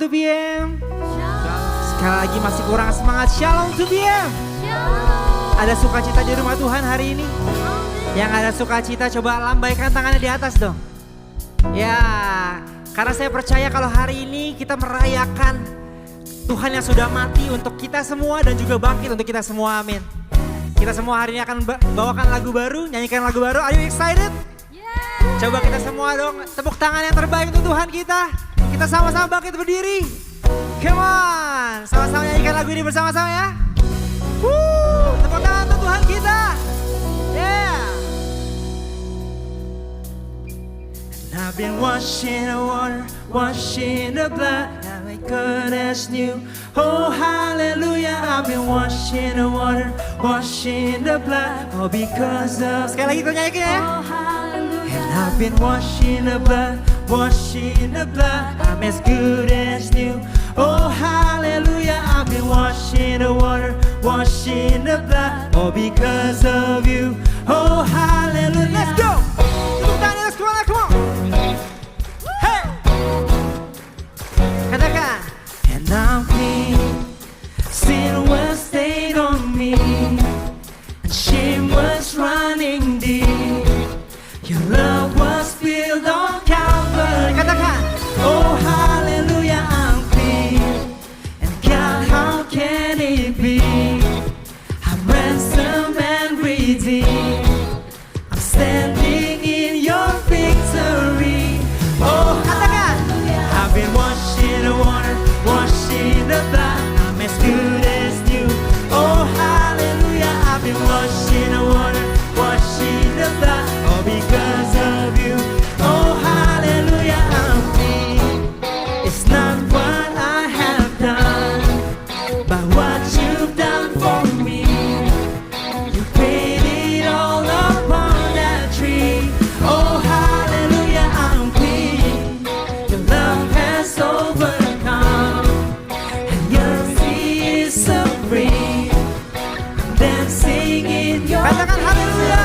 to BM. Sekali lagi masih kurang semangat. Shalom to BM. Ada sukacita di rumah Tuhan hari ini? Yang ada sukacita coba lambaikan tangannya di atas dong. Ya, karena saya percaya kalau hari ini kita merayakan Tuhan yang sudah mati untuk kita semua dan juga bangkit untuk kita semua, amin. Kita semua hari ini akan bawakan lagu baru, nyanyikan lagu baru. Are you excited? Coba kita semua dong tepuk tangan yang terbaik untuk Tuhan kita. Kita sama-sama bangkit berdiri. Come on, sama-sama nyanyikan lagu ini bersama-sama ya. Tepuk tangan untuk Tuhan kita. Yeah. And I've been washing the water, washing the blood, and my good as new. Oh hallelujah, I've been washing the water, washing the blood, all because of. Sekali lagi kita nyanyikan ya. And I've been washing the blood, washing the blood, I'm as good as new. Oh hallelujah, I've been washing the water, washing the blood, all because of you. Oh hallelujah. Let's go. Tepuk tangan, let's go, come on. Hey. Katakan. And I'm clean, sin was stayed on me, and shame was running deep. Your love was spilled on Calvary. Katakan. Oh hallelujah, I'm clean. And God, how can it be? I'm ransomed and redeemed. I'm standing in your victory. Oh katakan. I've been washing the water, washing the blood, I'm as good as new. Oh hallelujah, I've been washing the water, washing the blood, all because of you. Oh hallelujah, I'm clean. It's not what I have done, but what you've done for me. You paid it all upon that tree. Oh hallelujah, I'm clean. Your love has overcome, and your mercy is supreme. I'm dancing in your katakan haleluya.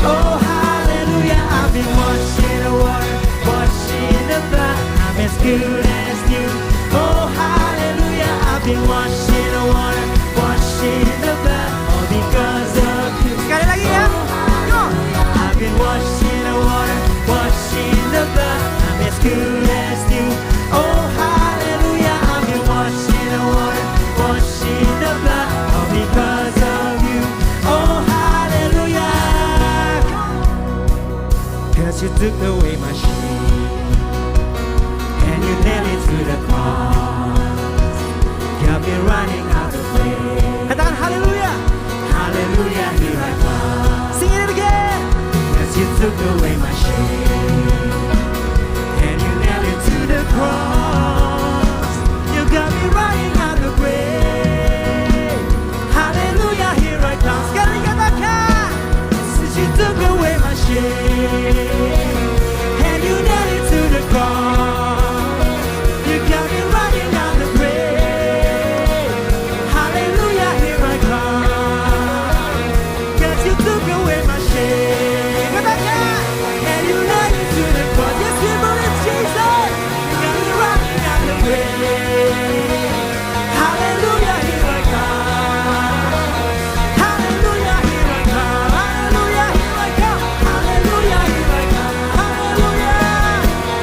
Oh hallelujah, I've been washing the water, washing the blood, I'm as good as new. Oh hallelujah, I've been washing the water, washing the blood, all because of you. Sekali lagi ya, go. I've been washing the water, washing the blood, I'm as good as new. Oh hallelujah, I've been washing the water, washing the blood, all because of you. Oh hallelujah. Cause you took away my shame, and you nailed it to the cross. Got me running out of faith. Katakan hallelujah. Hallelujah, here I come. Sing it again. Cause you took away my shame, and you nailed it to the cross. You got me running out of faith. Hallelujah, here I come. Sekali katakan. Since you took away my shame, and you nailed it to the cross, you got me running out of praise. Hallelujah, here I come. Cause you took away my shame, and you nailed it to the cross. Yes, we believe Jesus. You got me running out of praise. Hallelujah, here I come. Hallelujah, here I come. Hallelujah, here I come. Hallelujah, here I come. Hallelujah.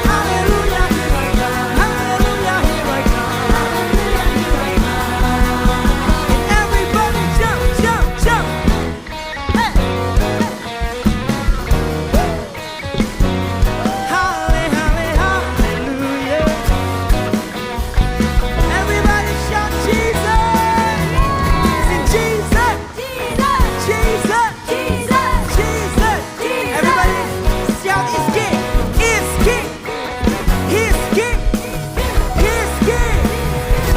Hallelujah, here I come. Hallelujah, here I come. Hallelujah, here I come. And everybody jump, jump, jump. Hey, hey. Halle, halle, hallelujah. Everybody shout Jesus. Sing Jesus. Jesus. Jesus. Jesus. Everybody shout He's King. He's King. He's King. He's King.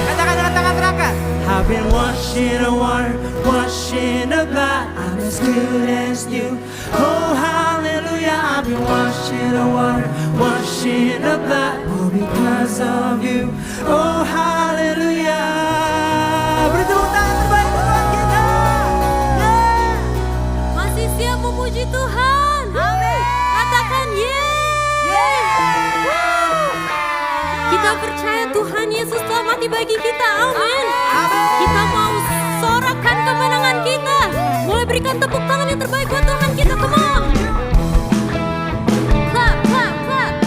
Katakan dengan tangan terangkat. I've been washing the water, washing the blood, I'm as good as new. Oh hallelujah, I've been washing the water, washing the blood, all because of you. Oh hallelujah. Beri tepuk tangan terbaik untuk Tuhan kita. Yeah. Masih siap memuji Tuhan? Amin. Katakan yeay. Kita percaya Tuhan terjadi bagi kita. Amin. Kita mau sorakan kemenangan kita. Mulai berikan tepuk tangan yang terbaik buat Tuhan kita. Come on. Clap, clap, clap.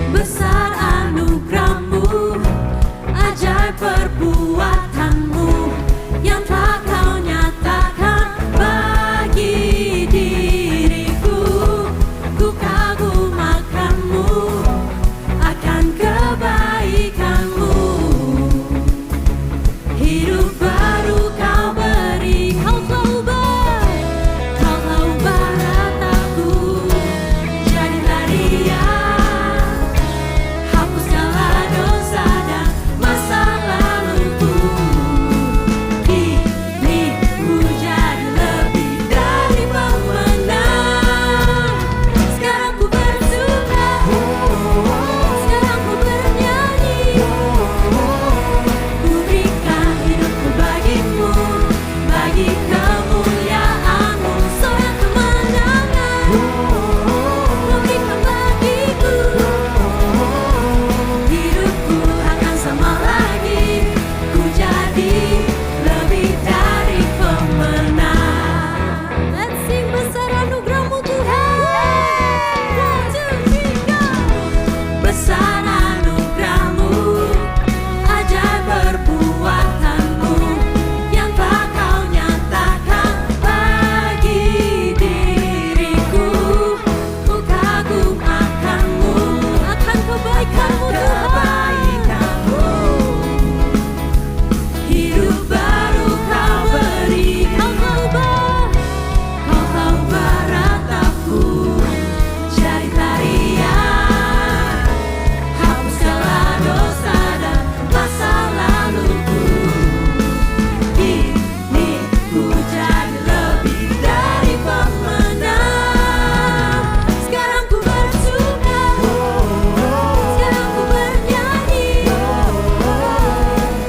Besar anugerahmu, ajaib perbuatanmu yang telah kau nyatakan bagi diriku. Ku kagum akanmu, akan kebaikanmu. Hidup baru kau beri, kau selalu baik, kau selalu barataku. Jadilah dia, hapus segala dosa dan masa laluku. Kini ku jadi lebih dari pemenang. Sekarang ku bersuka, sekarang ku bernyanyi. Ku berikan hidupku bagimu, bagi kemuliaanmu. Sorak kemenangan kau berikan bagiku. Hidupku akan sama lagi, ku jadi lebih dari pemenang. Let's sing besar anugerahmu Tuhan. 1, 2, 3, go. Besar anugerahmu, ajaib perbuatanmu yang telah kau nyatakan bagi diriku. Ku kagum akanmu, akan kebaikanmu Tuhan. Hidup baru kau beri, kau selalu barataku. Jadilah dia, hapus segala dosa dan masa laluku. Kini ku jadi lebih dari pemenang. Sekarang ku bersuka, sekarang ku bernyanyi.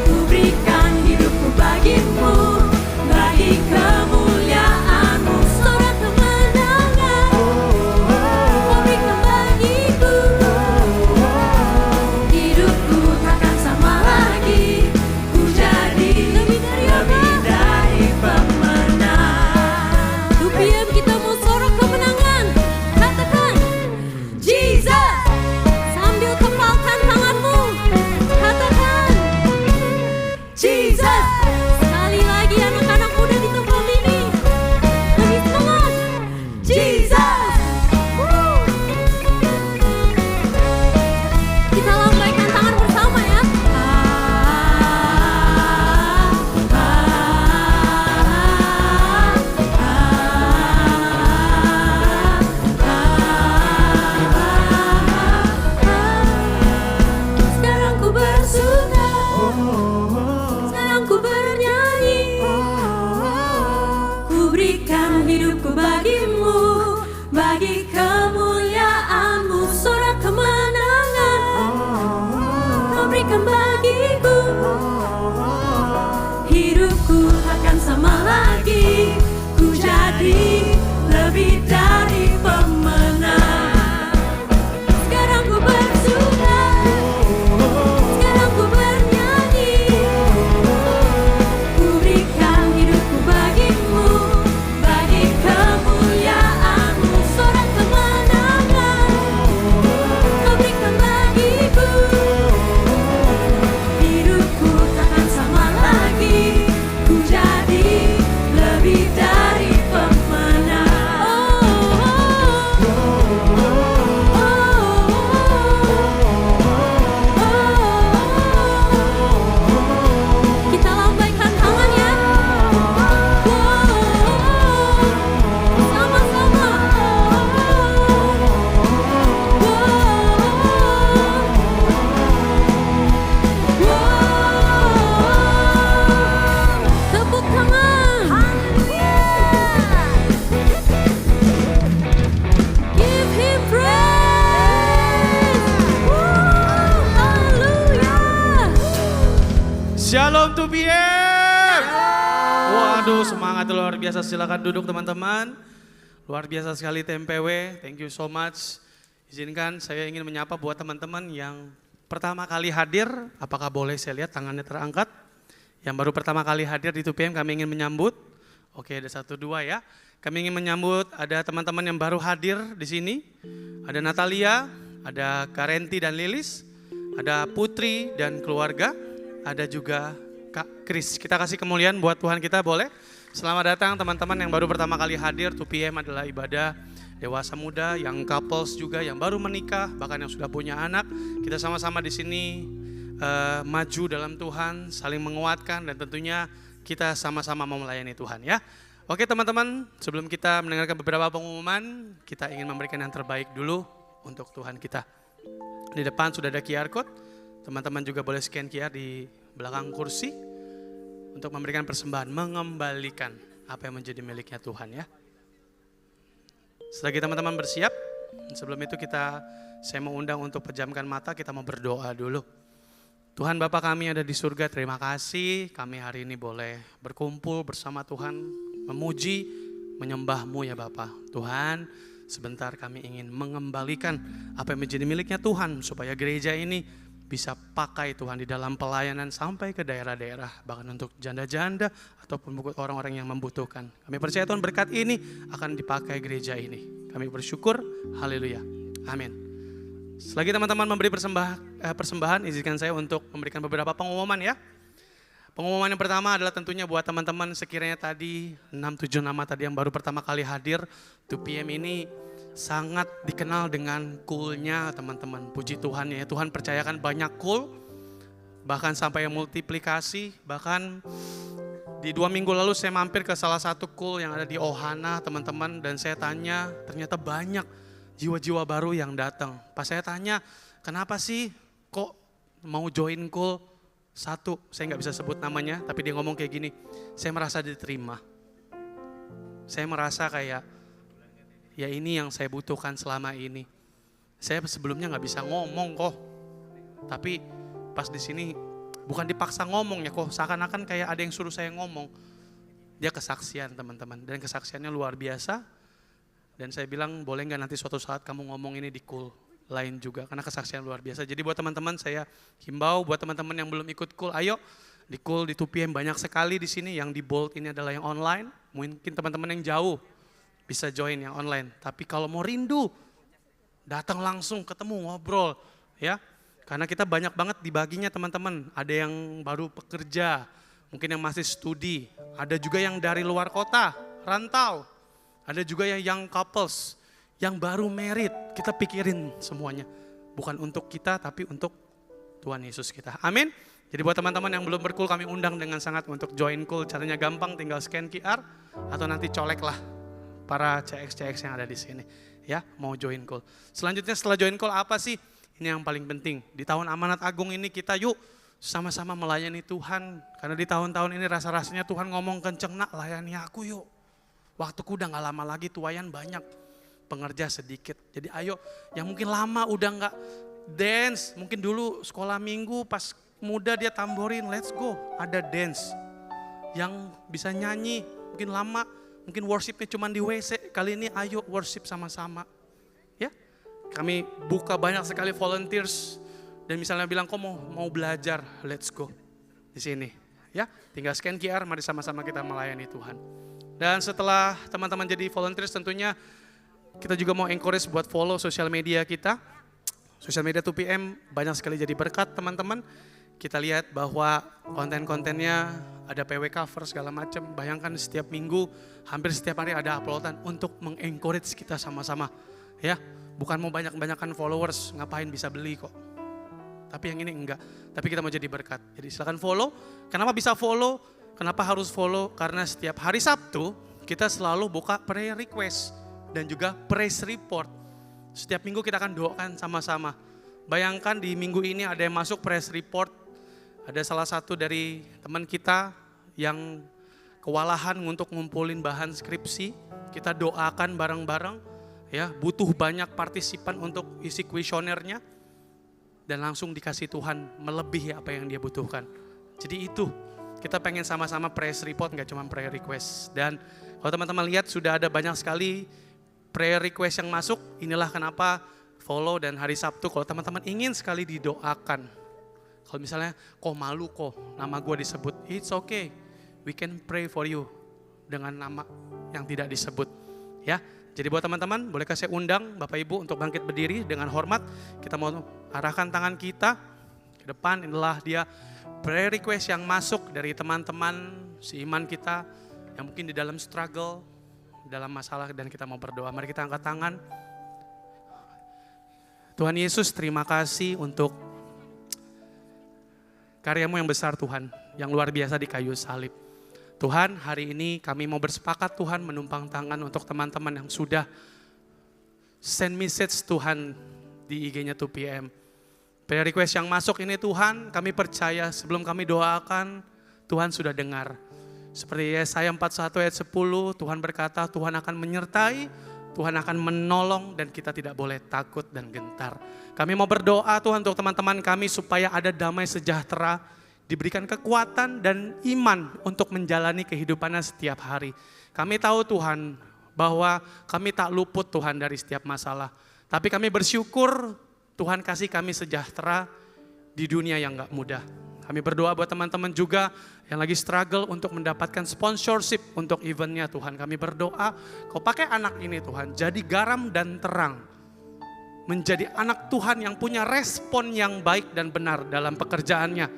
Ku berikan hidupku bagimu, bagi kemuliaanmu. Sorak kemenangan kau berikan bagiku. Hidupku takkan sama lagi, ku jadi lebih dari pemenang. 2 PM kita mau sorak kemenangan. Katakan Jesus sambil kepalkan tanganmu. Katakan Jesus. Sekali lagi anak-anak muda di tempat ini. Lebih semangat. Jesus. Woo. Kita lambaikan tangan bersama ya. Sekarang ku bersuka, sekarang ku bernyanyi. Ku berikan hidupku bagimu, bagi kemuliaanmu. Sorak kemenangan kau berikan bagiku. Hidupku takkan sama lagi, ku jadi lebih dari pemenang. Sekarang ku bersuka, sekarang ku bernyanyi. Ku berikan hidupku bagimu, bagi kemuliaanmu. Sorak kemenangan kau berikan bagiku. Hidupku takkan sama lagi, ku jadi lebih dari pemenang. Shalom 2 PM. Waduh, semangat luar biasa. Silakan duduk teman-teman. Luar biasa sekali TMPW. Thank you so much. Izinkan saya ingin menyapa buat teman-teman yang pertama kali hadir. Apakah boleh saya lihat tangannya terangkat? Yang baru pertama kali hadir di 2 PM kami ingin menyambut. Oke, ada 1, 2 ya. Kami ingin menyambut ada teman-teman yang baru hadir di sini. Ada Natalia, ada Karenti dan Lilis, ada Putri dan keluarga, ada juga Kak Kris. Kita kasih kemuliaan buat Tuhan kita, boleh? Selamat datang teman-teman yang baru pertama kali hadir. 2 PM adalah ibadah dewasa muda, yang couples juga, yang baru menikah, bahkan yang sudah punya anak. Kita sama-sama di sini maju dalam Tuhan, saling menguatkan, dan tentunya kita sama-sama mau melayani Tuhan ya. Oke teman-teman, sebelum kita mendengarkan beberapa pengumuman, kita ingin memberikan yang terbaik dulu untuk Tuhan kita. Di depan sudah ada QR Code, teman-teman juga boleh scan QR di belakang kursi untuk memberikan persembahan, mengembalikan apa yang menjadi miliknya Tuhan ya. Selagi teman-teman bersiap, sebelum itu saya mau undang untuk pejamkan mata, kita mau berdoa dulu. Tuhan Bapa kami ada di surga, terima kasih kami hari ini boleh berkumpul bersama Tuhan, memuji, menyembah-Mu ya Bapa. Tuhan, sebentar kami ingin mengembalikan apa yang menjadi miliknya Tuhan, supaya gereja ini bisa pakai Tuhan di dalam pelayanan sampai ke daerah-daerah, bahkan untuk janda-janda ataupun buat orang-orang yang membutuhkan. Kami percaya Tuhan berkat ini akan dipakai gereja ini. Kami bersyukur, haleluya, amin. Selagi teman-teman memberi persembahan, izinkan saya untuk memberikan beberapa pengumuman ya. Pengumuman yang pertama adalah tentunya buat teman-teman sekiranya tadi 6-7 nama tadi yang baru pertama kali hadir. 2 PM ini sangat dikenal dengan cool-nya teman-teman. Puji Tuhan ya, Tuhan percayakan banyak cool, bahkan sampai yang multiplikasi. Bahkan di 2 minggu lalu saya mampir ke salah satu cool yang ada di Ohana teman-teman, dan saya tanya ternyata banyak jiwa-jiwa baru yang datang. Pas saya tanya, kenapa sih kok mau join cool? Satu, saya nggak bisa sebut namanya, tapi dia ngomong kayak gini, saya merasa diterima. Saya merasa kayak, ya ini yang saya butuhkan selama ini. Saya sebelumnya nggak bisa ngomong kok, tapi pas di sini bukan dipaksa ngomong ya kok, seakan-akan kayak ada yang suruh saya ngomong. Dia kesaksian teman-teman, dan kesaksiannya luar biasa. Dan saya bilang boleh nggak nanti suatu saat kamu ngomong ini di cool lain juga, karena kesaksian luar biasa. Jadi buat teman-teman saya himbau, buat teman-teman yang belum ikut cool, ayo di cool di 2 PM banyak sekali di sini. Yang di bold ini adalah yang online. Mungkin teman-teman yang jauh bisa join yang online. Tapi kalau mau rindu, datang langsung ketemu ngobrol ya. Karena kita banyak banget dibaginya teman-teman. Ada yang baru pekerja, mungkin yang masih studi, ada juga yang dari luar kota, rantau. Ada juga yang young couples, yang baru married. Kita pikirin semuanya. Bukan untuk kita, tapi untuk Tuhan Yesus kita. Amin. Jadi buat teman-teman yang belum berkul, kami undang dengan sangat untuk join cool. Caranya gampang, tinggal scan QR atau nanti colek lah para CX yang ada di sini. Ya, mau join cool. Selanjutnya setelah join cool apa sih? Ini yang paling penting. Di tahun amanat agung ini kita yuk sama-sama melayani Tuhan. Karena di tahun-tahun ini rasa-rasanya Tuhan ngomong kenceng, nak layani aku yuk. Waktuku udah gak lama lagi, tuayan banyak, pengerja sedikit. Jadi ayo, yang mungkin lama udah gak dance, mungkin dulu sekolah minggu pas muda dia tamborin, let's go, ada dance. Yang bisa nyanyi, mungkin lama, mungkin worshipnya cuma di WC, kali ini ayo worship sama-sama. Ya, kami buka banyak sekali volunteers, dan misalnya bilang kok mau belajar, let's go di sini. Ya, tinggal scan QR, mari sama-sama kita melayani Tuhan. Dan setelah teman-teman jadi volunteers, tentunya kita juga mau encourage buat follow sosial media kita. Sosial media 2 PM banyak sekali jadi berkat teman-teman. Kita lihat bahwa konten-kontennya ada PW cover segala macam. Bayangkan setiap minggu, hampir setiap hari ada uploadan untuk mengencourage kita sama-sama. Ya, bukan mau banyak-banyakan followers, ngapain bisa beli kok. Tapi yang ini enggak, tapi kita mau jadi berkat. Jadi silakan follow. Kenapa bisa follow? Kenapa harus follow? Karena setiap hari Sabtu kita selalu buka prayer request dan juga praise report. Setiap minggu kita akan doakan sama-sama. Bayangkan di minggu ini ada yang masuk praise report. Ada salah satu dari teman kita yang kewalahan untuk ngumpulin bahan skripsi. Kita doakan bareng-bareng. Ya, butuh banyak partisipan untuk isi kuesionernya. Dan langsung dikasih Tuhan melebihi apa yang dia butuhkan. Jadi itu Kita pengen sama-sama praise report, gak cuma prayer request. Dan kalau teman-teman lihat sudah ada banyak sekali prayer request yang masuk. Inilah kenapa follow dan hari Sabtu kalau teman-teman ingin sekali didoakan. Kalau misalnya kok malu kok nama gue disebut, it's okay. We can pray for you dengan nama yang tidak disebut. Ya, jadi buat teman-teman bolehkah saya undang Bapak Ibu untuk bangkit berdiri dengan hormat. Kita mau arahkan tangan kita ke depan. Inilah dia prayer request yang masuk dari teman-teman seiman kita yang mungkin di dalam struggle, dalam masalah, dan kita mau berdoa. Mari kita angkat tangan. Tuhan Yesus, terima kasih untuk karya-Mu yang besar Tuhan, yang luar biasa di kayu salib. Tuhan, hari ini kami mau bersepakat Tuhan menumpang tangan untuk teman-teman yang sudah send message Tuhan di IG-nya 2PM. Prayer request yang masuk ini Tuhan, kami percaya sebelum kami doakan, Tuhan sudah dengar. Seperti Yesaya 41 ayat 10, Tuhan berkata Tuhan akan menyertai, Tuhan akan menolong dan kita tidak boleh takut dan gentar. Kami mau berdoa Tuhan untuk teman-teman kami supaya ada damai sejahtera, diberikan kekuatan dan iman untuk menjalani kehidupannya setiap hari. Kami tahu Tuhan bahwa kami tak luput Tuhan dari setiap masalah. Tapi kami bersyukur Tuhan kasih kami sejahtera di dunia yang gak mudah. Kami berdoa buat teman-teman juga yang lagi struggle untuk mendapatkan sponsorship untuk eventnya Tuhan. Kami berdoa, Kau pakai anak ini Tuhan, jadi garam dan terang. Menjadi anak Tuhan yang punya respon yang baik dan benar dalam pekerjaannya.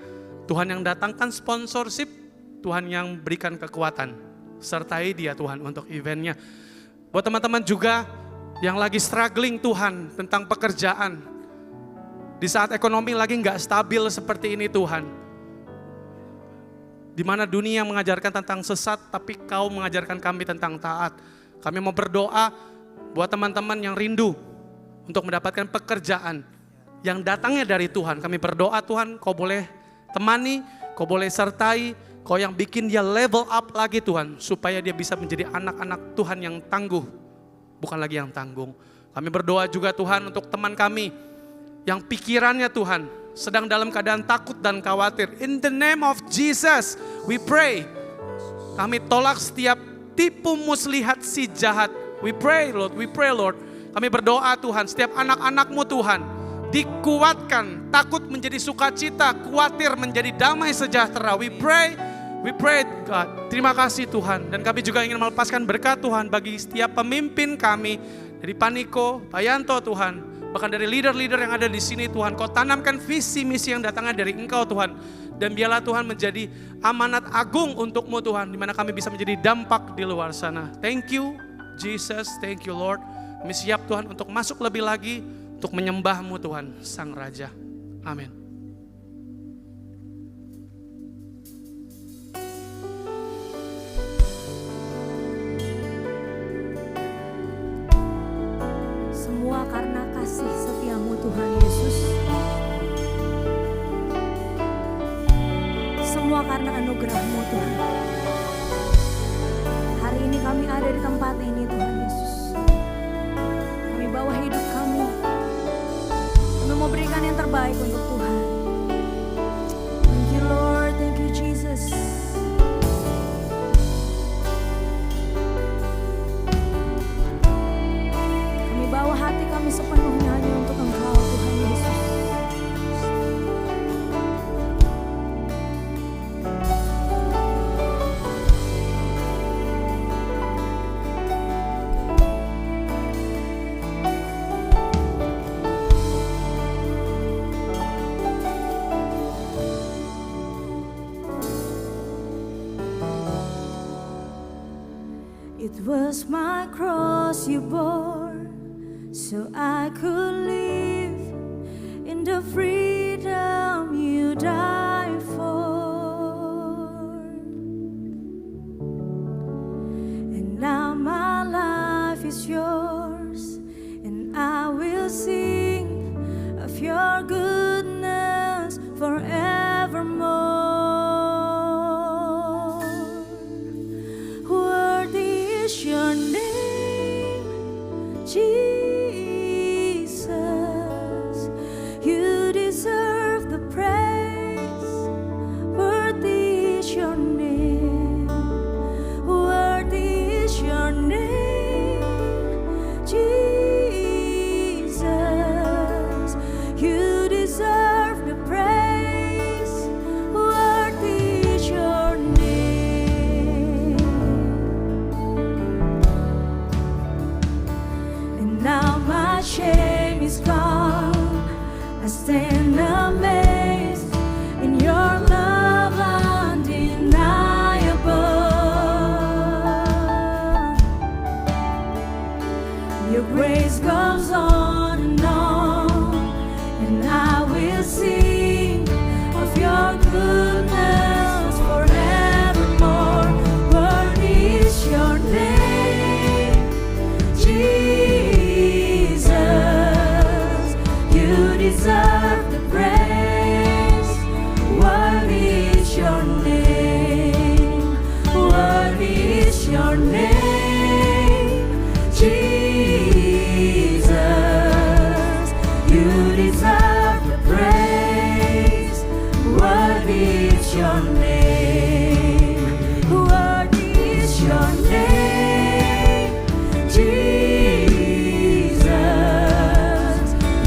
Tuhan yang datangkan sponsorship, Tuhan yang berikan kekuatan. Sertai dia Tuhan untuk eventnya. Buat teman-teman juga yang lagi struggling Tuhan tentang pekerjaan. Di saat ekonomi lagi gak stabil seperti ini Tuhan. Di mana dunia mengajarkan tentang sesat, tapi Kau mengajarkan kami tentang taat. Kami mau berdoa buat teman-teman yang rindu untuk mendapatkan pekerjaan yang datangnya dari Tuhan. Kami berdoa Tuhan, Kau boleh temani, Kau boleh sertai, Kau yang bikin dia level up lagi Tuhan. Supaya dia bisa menjadi anak-anak Tuhan yang tangguh, bukan lagi yang tanggung. Kami berdoa juga Tuhan untuk teman kami yang pikirannya Tuhan sedang dalam keadaan takut dan khawatir. In the name of Jesus, we pray. Kami tolak setiap tipu muslihat si jahat. We pray Lord, we pray Lord. Kami berdoa Tuhan, setiap anak-anak-Mu Tuhan dikuatkan, takut menjadi sukacita, khawatir menjadi damai sejahtera. We pray God. Terima kasih Tuhan. Dan kami juga ingin melepaskan berkat Tuhan bagi setiap pemimpin kami. Dari Paniko, Pak Yanto Tuhan. Bahkan dari leader-leader yang ada di sini Tuhan. Kau tanamkan visi misi yang datangnya dari Engkau Tuhan. Dan biarlah Tuhan menjadi amanat agung untuk-Mu Tuhan. Di mana kami bisa menjadi dampak di luar sana. Thank you Jesus, thank you Lord. Kami siap Tuhan untuk masuk lebih lagi. Untuk menyembah-Mu Tuhan, Sang Raja. Amin. Semua karena kasih setia-Mu Tuhan Yesus. Semua karena anugerah-Mu Tuhan. Hari ini kami ada di tempat ini Tuhan Yesus. Kami bawa hidup kami. Kami mau berikan yang terbaik untuk Tuhan. Thank you Lord, thank you Jesus. Bawa hati kami sepenuhnya hanya untuk Engkau Tuhan Yesus. It was my cross you bore, so I could live in the freedom you died for. And now my life is yours, and I will sing of your goodness forevermore. Worthy is your name, Jesus. I stand amazed in your love undeniable. Your grace goes on, and I will sing of your goodness forevermore. Worthy is your name, Jesus. You deserve the praise. Worthy is your name. Worthy is your name, Jesus. You deserve the praise. Worthy is your name. Worthy is your name, Jesus.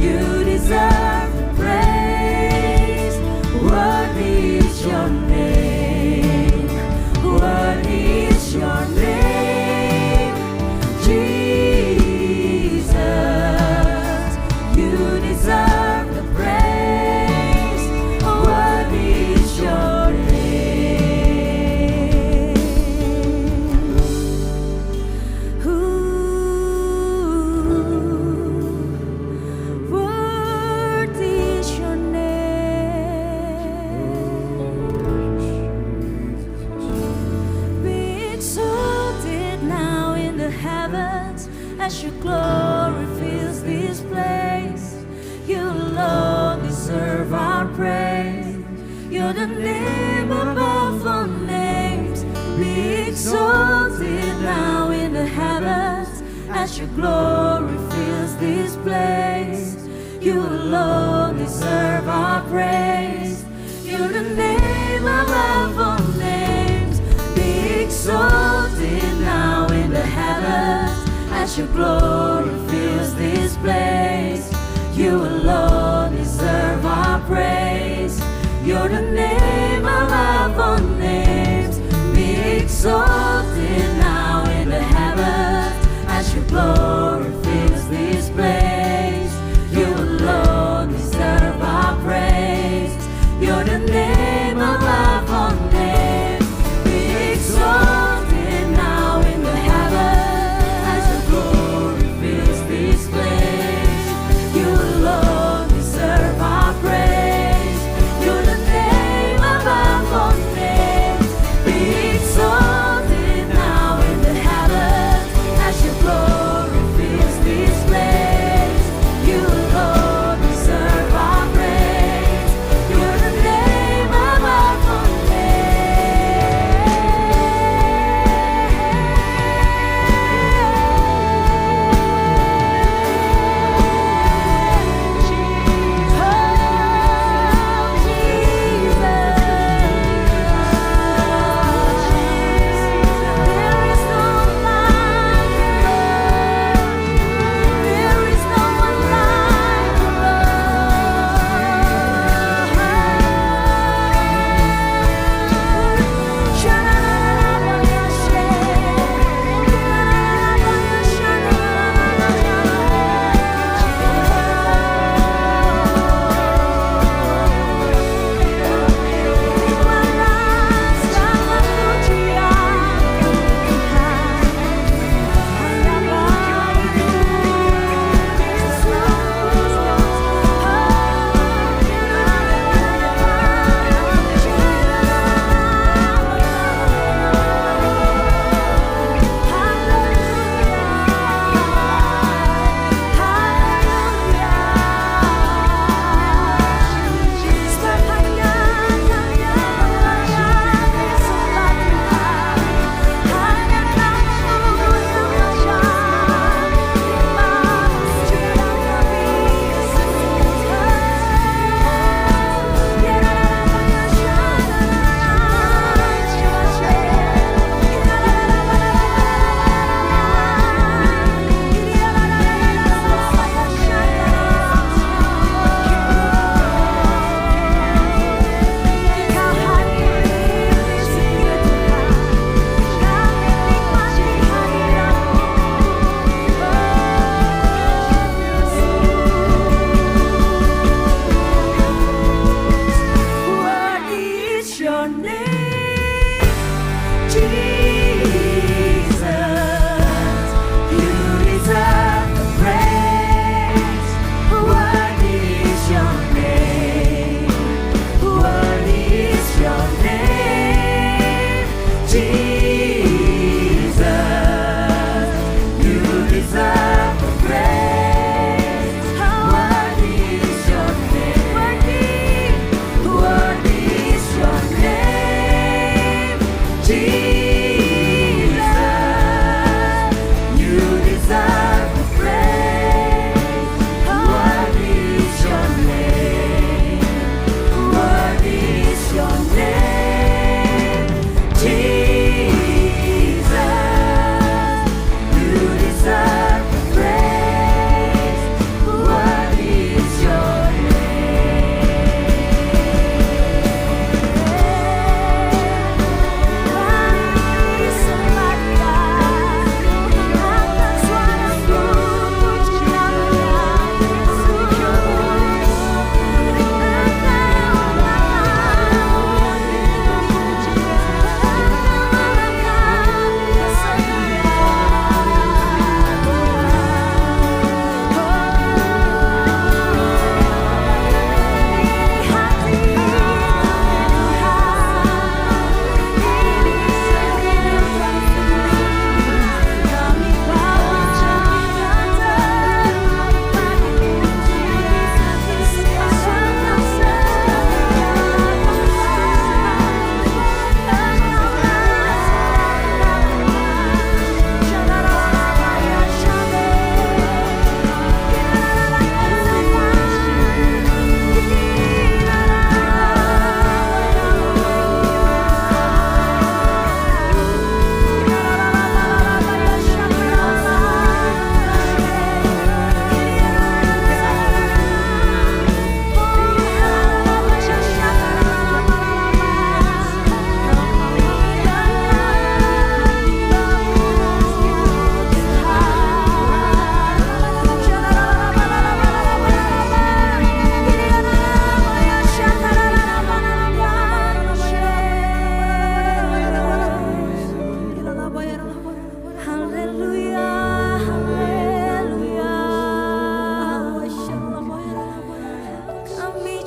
You deserve the praise. Worthy is your name. Worthy is your name, Jesus. You deserve the praise. Worthy is your name. Worthy is your name. Be exalted now in the heavens as your glory fills this place. You alone deserve our praise. You're the name above all names. Be exalted now in the heavens as your glory fills this place. You alone deserve our praise. You're the name above all names. Be exalted now in the heavens as your glory fills this place. You alone deserve our praise. You're the name above all names. Be exalted now in the heavens as your glory fills this place. You alone deserve our praise. You're the name above all names. Be exalted now in the heavens as your glory fills this place. You alone deserve our praise. You're the name above all names. Be exalted now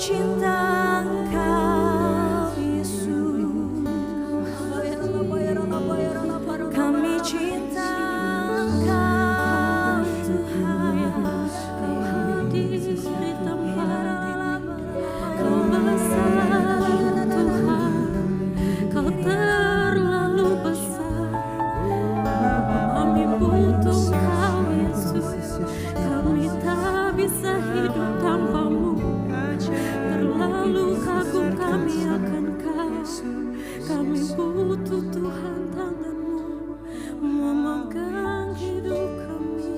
cinta Engkau Yesus. Kami cinta Engkau Tuhan. Kau hadir di tempat, Kau besar Tuhan, Kau terlalu besar. Kami butuh Kau Yesus, kami tak bisa hidup tanpamu. Terlalu kagum kami akan Kau, kami butuh Tuhan tangan-Mu memegang hidup kami.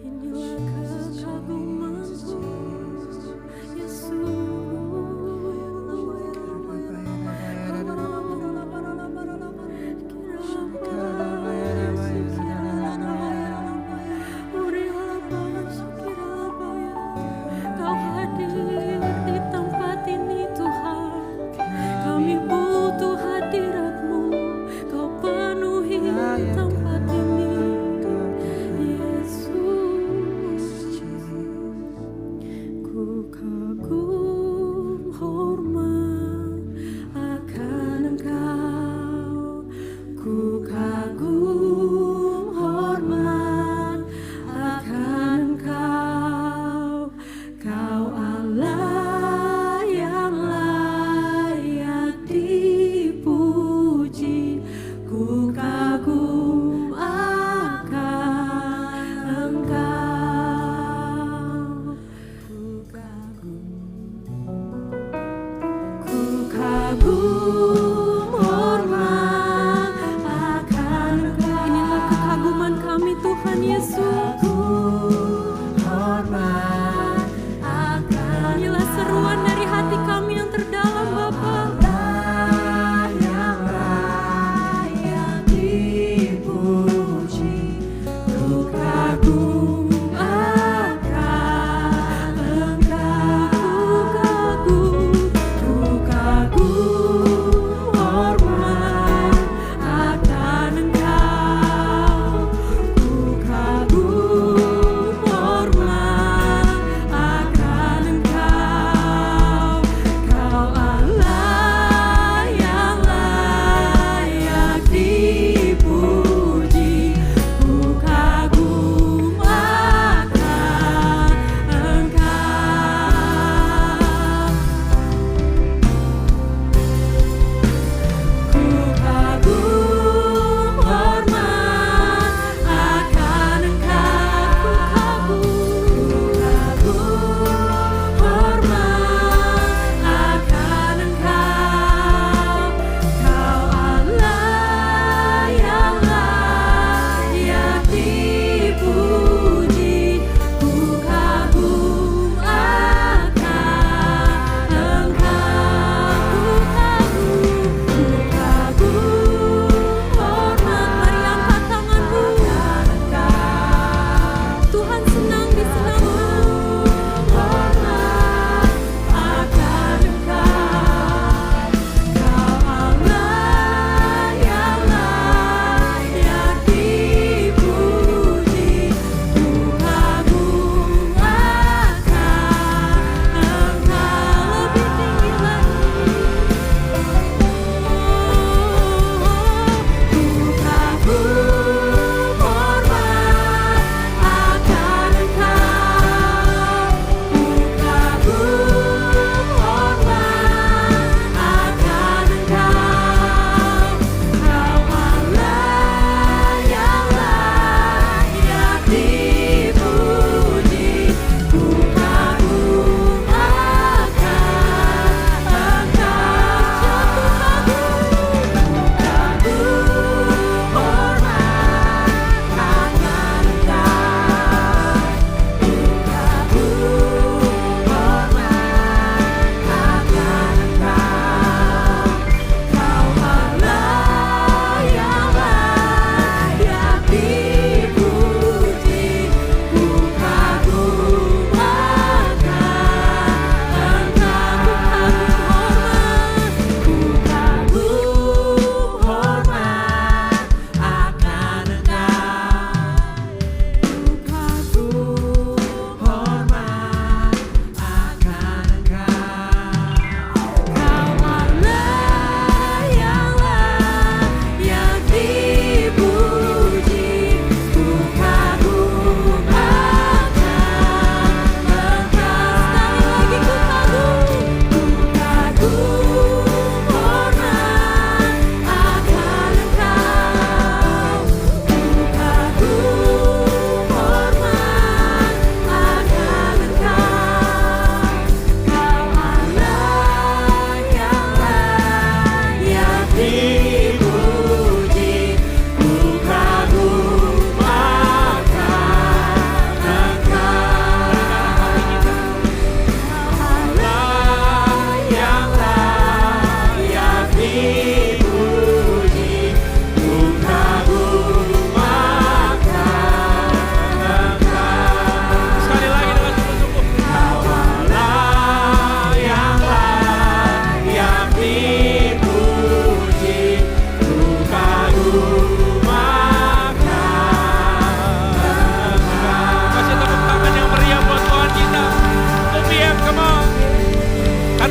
Inilah kekaguman-Mu Yesus. Kau hadir di tempat ini Tuhan, kami butuh hadirat-Mu. Kau penuhi tempat ini Yesus. Ku kagum hormat akan Engkau, ku kagum hormat akan Engkau. Kau Allah yang layak dipuji, ku kagum akan Engkau. Ku kagum hormat akan Engkau. Inilah kekaguman kami Tuhan Yesus. Hormat akan. Inilah seruan dari hati kami yang terdalam Bapa. Yang layak dipuji, ku kagum akan Engkau. Ku kagum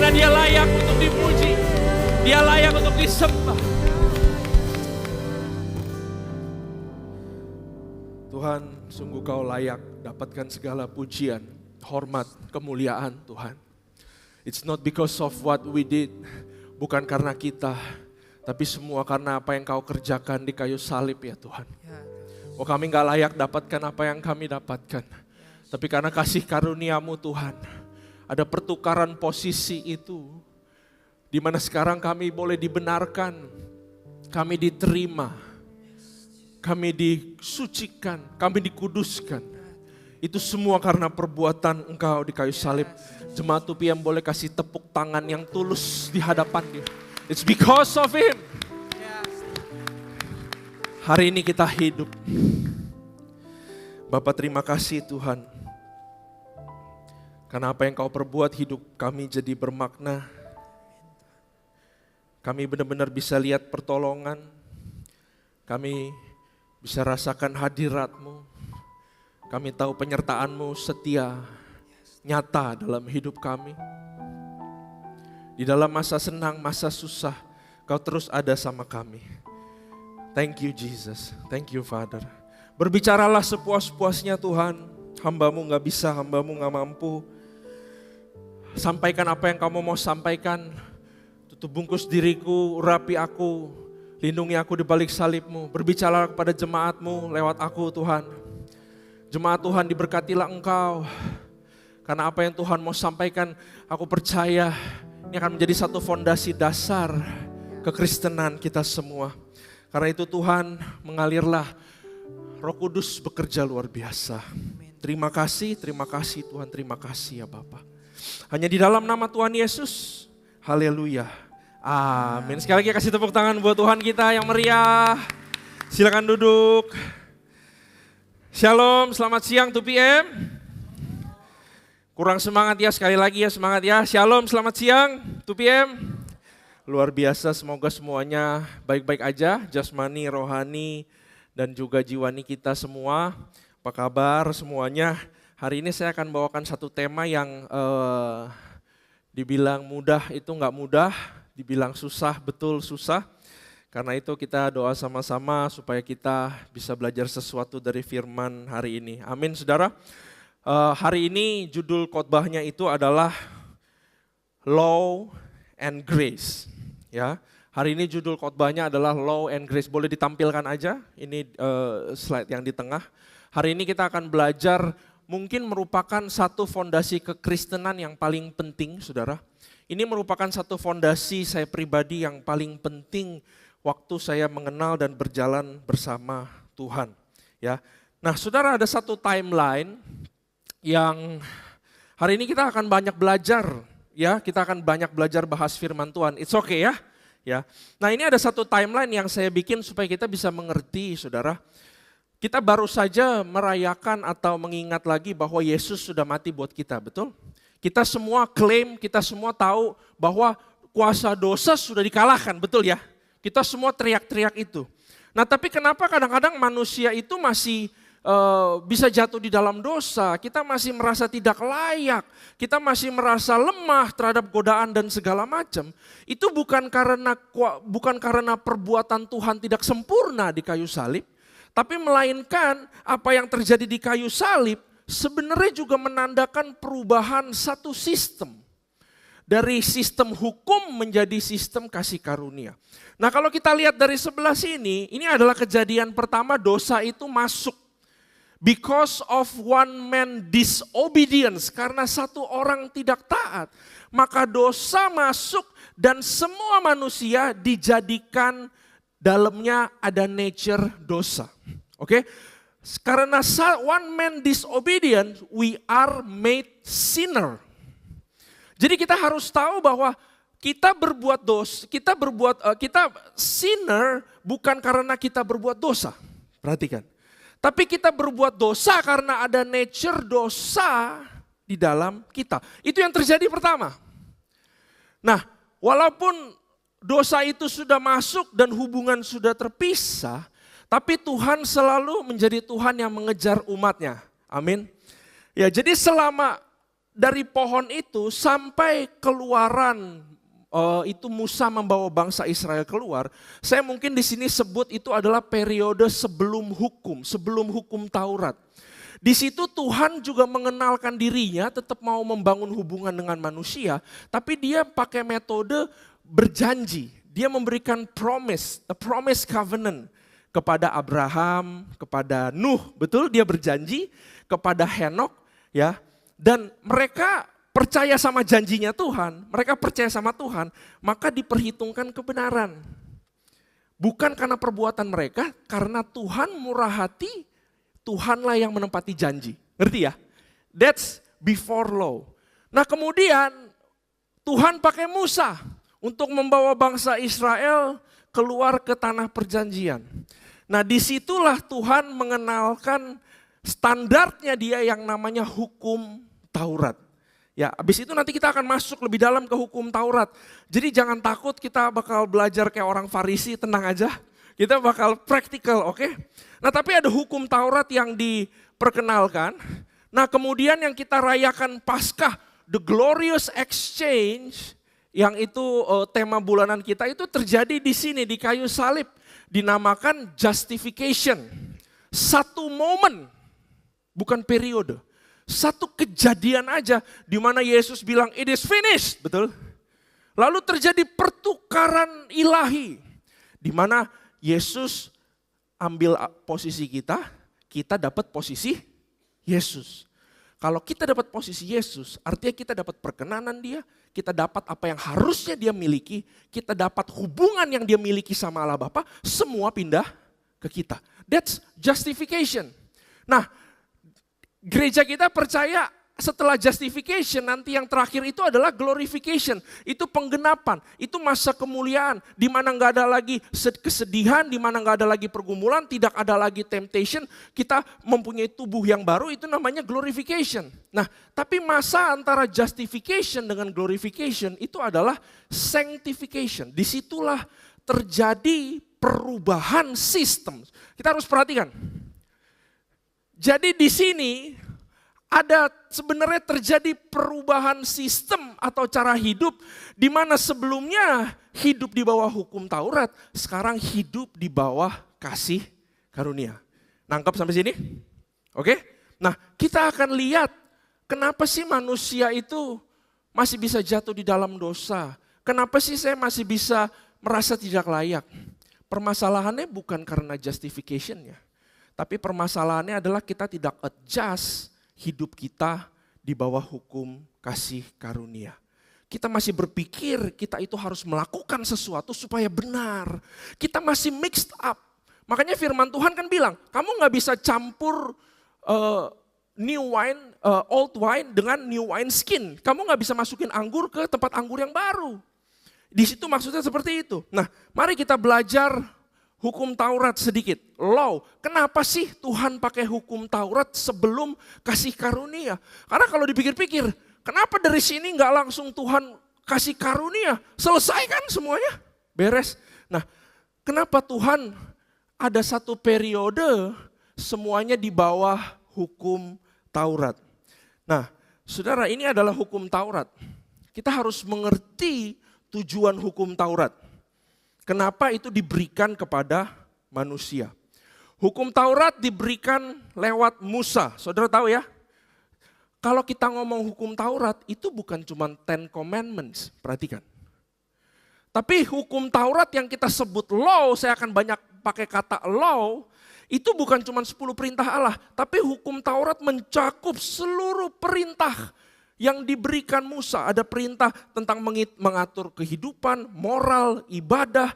karena Dia layak untuk dipuji, Dia layak untuk disembah. Tuhan, sungguh Kau layak dapatkan segala pujian, hormat, kemuliaan Tuhan. It's not because of what we did, bukan karena kita, tapi semua karena apa yang Kau kerjakan di kayu salib ya Tuhan. Oh, kami gak layak dapatkan apa yang kami dapatkan, tapi karena kasih karunia-Mu Tuhan, ada pertukaran posisi itu, di mana sekarang kami boleh dibenarkan, kami diterima, kami disucikan, kami dikuduskan. Itu semua karena perbuatan Engkau di kayu salib. Jemaat UPM boleh kasih tepuk tangan yang tulus di hadapan Dia. It's because of Him. Hari ini kita hidup. Bapa, terima kasih Tuhan. Karena apa yang Kau perbuat, hidup kami jadi bermakna. Kami benar-benar bisa lihat pertolongan. Kami bisa rasakan hadirat-Mu. Kami tahu penyertaan-Mu setia, nyata dalam hidup kami. Di dalam masa senang, masa susah, Kau terus ada sama kami. Thank you Jesus, thank you Father. Berbicaralah sepuas-puasnya Tuhan. Hamba-Mu gak bisa, hamba-Mu gak mampu. Sampaikan apa yang Kamu mau sampaikan. Tutup bungkus diriku, urapi aku. Lindungi aku di balik salib-Mu. Berbicara kepada jemaat-Mu lewat aku Tuhan. Jemaat Tuhan, diberkatilah Engkau. Karena apa yang Tuhan mau sampaikan, aku percaya ini akan menjadi satu fondasi dasar kekristenan kita semua. Karena itu Tuhan, mengalirlah Roh Kudus bekerja luar biasa. Terima kasih Tuhan, terima kasih ya Bapa. Hanya di dalam nama Tuhan Yesus, haleluya. Amin. Sekali lagi kasih tepuk tangan buat Tuhan kita yang meriah. Silakan duduk. Shalom, selamat siang 2PM. Kurang semangat ya, sekali lagi ya, semangat ya. Shalom, selamat siang 2PM. Luar biasa, semoga semuanya baik-baik aja, jasmani, rohani, dan juga jiwani kita semua. Apa kabar semuanya? Hari ini saya akan bawakan satu tema yang dibilang mudah itu nggak mudah. Dibilang susah, betul susah. Karena itu kita doa sama-sama supaya kita bisa belajar sesuatu dari firman hari ini. Amin saudara. Hari ini judul khotbahnya itu adalah Law and Grace. Ya, hari ini judul khotbahnya adalah Law and Grace. Boleh ditampilkan aja, ini slide yang di tengah. Hari ini kita akan belajar mungkin merupakan satu fondasi kekristenan yang paling penting saudara. Ini merupakan satu fondasi saya pribadi yang paling penting waktu saya mengenal dan berjalan bersama Tuhan. Ya, nah saudara, ada satu timeline yang hari ini kita akan banyak belajar. Ya, kita akan banyak belajar bahas firman Tuhan. It's okay ya. Ya, nah ini ada satu timeline yang saya bikin supaya kita bisa mengerti saudara. Kita baru saja merayakan atau mengingat lagi bahwa Yesus sudah mati buat kita, betul? Kita semua klaim, kita semua tahu bahwa kuasa dosa sudah dikalahkan, betul ya? Kita semua teriak-teriak itu. Nah tapi kenapa kadang-kadang manusia itu masih bisa jatuh di dalam dosa, kita masih merasa tidak layak, kita masih merasa lemah terhadap godaan dan segala macam. Itu bukan karena perbuatan Tuhan tidak sempurna di kayu salib, tapi melainkan apa yang terjadi di kayu salib sebenarnya juga menandakan perubahan satu sistem. Dari sistem hukum menjadi sistem kasih karunia. Nah kalau kita lihat dari sebelah sini, ini adalah kejadian pertama dosa itu masuk. Because of one man disobedience, karena satu orang tidak taat, maka dosa masuk dan semua manusia dijadikan dalamnya ada nature dosa. Oke? Karena one man disobedient, we are made sinner. Jadi kita harus tahu bahwa kita berbuat dosa, kita sinner bukan karena kita berbuat dosa. Perhatikan. Tapi kita berbuat dosa karena ada nature dosa di dalam kita. Itu yang terjadi pertama. Nah, walaupun dosa itu sudah masuk dan hubungan sudah terpisah, tapi Tuhan selalu menjadi Tuhan yang mengejar umatnya. Amin. Ya, jadi selama dari pohon itu sampai keluaran itu Musa membawa bangsa Israel keluar, saya mungkin di sini sebut itu adalah periode sebelum hukum Taurat. Di situ Tuhan juga mengenalkan dirinya, tetap mau membangun hubungan dengan manusia, tapi dia pakai metode berjanji. Dia memberikan a promise covenant kepada Abraham, kepada Nuh, betul dia berjanji, kepada Henok, ya. Dan mereka percaya sama janjinya Tuhan, mereka percaya sama Tuhan, maka diperhitungkan kebenaran. Bukan karena perbuatan mereka, karena Tuhan murah hati, Tuhanlah yang menepati janji. Ngerti ya? That's before law. Nah kemudian Tuhan pakai Musa untuk membawa bangsa Israel keluar ke tanah perjanjian. Nah disitulah Tuhan mengenalkan standarnya dia yang namanya hukum Taurat. Ya, habis itu nanti kita akan masuk lebih dalam ke hukum Taurat. Jadi jangan takut kita bakal belajar kayak orang Farisi, tenang aja. Kita bakal praktikal, oke? Nah tapi ada hukum Taurat yang diperkenalkan. Nah kemudian yang kita rayakan Paskah, the glorious exchange, yang itu tema bulanan kita itu terjadi di sini, di kayu salib. Dinamakan justification. Satu momen, bukan periode. Satu kejadian aja di mana Yesus bilang it is finished, betul? Lalu terjadi pertukaran ilahi di mana Yesus ambil posisi kita dapat posisi Yesus. Kalau kita dapat posisi Yesus, artinya kita dapat perkenanan dia, kita dapat apa yang harusnya dia miliki, kita dapat hubungan yang dia miliki sama Allah Bapa, semua pindah ke kita. That's justification. Nah, gereja kita percaya setelah justification nanti yang terakhir itu adalah glorification. Itu penggenapan, itu masa kemuliaan di mana nggak ada lagi kesedihan, di mana nggak ada lagi pergumulan, tidak ada lagi temptation. Kita mempunyai tubuh yang baru, itu namanya glorification. Nah, tapi masa antara justification dengan glorification itu adalah sanctification. Disitulah terjadi perubahan sistem. Kita harus perhatikan. Jadi di sini ada sebenarnya terjadi perubahan sistem atau cara hidup di mana sebelumnya hidup di bawah hukum Taurat, sekarang hidup di bawah kasih karunia. Nangkep sampai sini? Oke? Nah, kita akan lihat kenapa sih manusia itu masih bisa jatuh di dalam dosa? Kenapa sih saya masih bisa merasa tidak layak? Permasalahannya bukan karena justification-nya. Tapi permasalahannya adalah kita tidak adjust hidup kita di bawah hukum kasih karunia. Kita masih berpikir kita itu harus melakukan sesuatu supaya benar. Kita masih mixed up. Makanya firman Tuhan kan bilang, kamu gak bisa campur old wine dengan new wine skin. Kamu gak bisa masukin anggur ke tempat anggur yang baru. Di situ maksudnya seperti itu. Nah, mari kita belajar hukum Taurat sedikit, law. Kenapa sih Tuhan pakai hukum Taurat sebelum kasih karunia? Karena kalau dipikir-pikir, kenapa dari sini nggak langsung Tuhan kasih karunia? Selesai kan semuanya? Beres. Nah, kenapa Tuhan ada satu periode semuanya di bawah hukum Taurat? Nah, saudara, ini adalah hukum Taurat. Kita harus mengerti tujuan hukum Taurat. Kenapa itu diberikan kepada manusia? Hukum Taurat diberikan lewat Musa. Saudara tahu ya? Kalau kita ngomong hukum Taurat itu bukan cuma 10 Commandments. Perhatikan. Tapi hukum Taurat yang kita sebut law, saya akan banyak pakai kata law, itu bukan cuma 10 perintah Allah. Tapi hukum Taurat mencakup seluruh perintah yang diberikan Musa. Ada perintah tentang mengatur kehidupan, moral, ibadah,